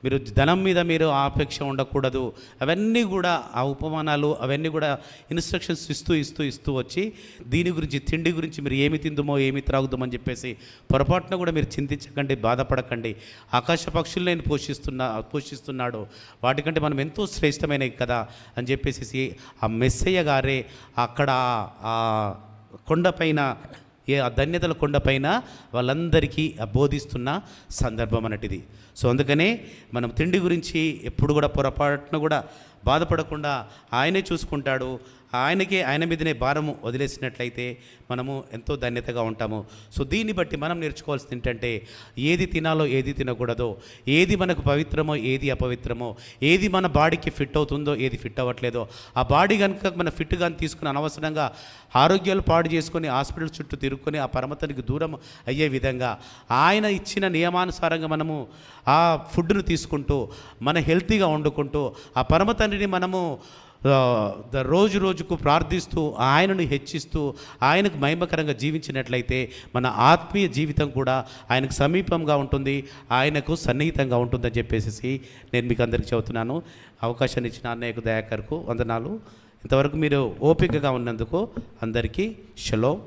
మీరు ధనం మీద మీరు ఆపేక్ష ఉండకూడదు. అవన్నీ కూడా ఆ ఉపమానాలు అవన్నీ కూడా ఇన్స్ట్రక్షన్స్ ఇస్తూ వచ్చి దీని గురించి, తిండి గురించి మీరు ఏమి తిందుమో ఏమి త్రాగుదామని చెప్పేసి పొరపాటున కూడా మీరు చింతించకండి, బాధపడకండి. ఆకాశ పక్షులు నేను పోషిస్తున్నాడు, వాటికంటే మనం ఎంతో శ్రేష్టమైనవి కదా అని చెప్పేసి ఆ మెస్సయ్య గారే అక్కడ ఆ కొండపైన, ఆ ధన్యతల కొండపైన వాళ్ళందరికీ బోధిస్తున్న సందర్భం అన్నట్టుది. సో అందుకనే మనం తిండి గురించి ఎప్పుడు కూడా పొరపాటున కూడా బాధపడకుండా ఆయనే చూసుకుంటాడు. ఆయన మీదనే భారము వదిలేసినట్లయితే మనము ఎంతో ధన్యతగా ఉంటాము. సో దీన్ని బట్టి మనం నేర్చుకోవాల్సింది ఏంటంటే, ఏది తినాలో ఏది తినకూడదో, ఏది మనకు పవిత్రమో ఏది అపవిత్రమో, ఏది మన బాడీకి ఫిట్ అవుతుందో ఏది ఫిట్ అవ్వట్లేదో, ఆ బాడీ కనుక మన ఫిట్ కానీ తీసుకుని అనవసరంగా ఆరోగ్యాలు పాడు చేసుకొని హాస్పిటల్ చుట్టూ తిరుక్కొని ఆ పరమతనికి దూరం అయ్యే విధంగా ఆయన ఇచ్చిన నియమానుసారంగా మనము ఆ ఫుడ్ను తీసుకుంటూ మన హెల్తీగా వండుకుంటూ ఆ పరమతండ్రిని మనము రోజుకు ప్రార్థిస్తూ ఆయనను హెచ్చిస్తూ ఆయనకు మహిమకరంగా జీవించినట్లయితే మన ఆత్మీయ జీవితం కూడా ఆయనకు సమీపంగా ఉంటుంది, ఆయనకు సన్నిహితంగా ఉంటుందని చెప్పేసి నేను మీకు అందరికీ చెబుతున్నాను. అవకాశాన్ని ఇచ్చిన అన్నయ్యకు, దయాకర్కు వందనాలు. ఇంతవరకు మీరు ఓపికగా ఉన్నందుకు అందరికీ షలోమ్.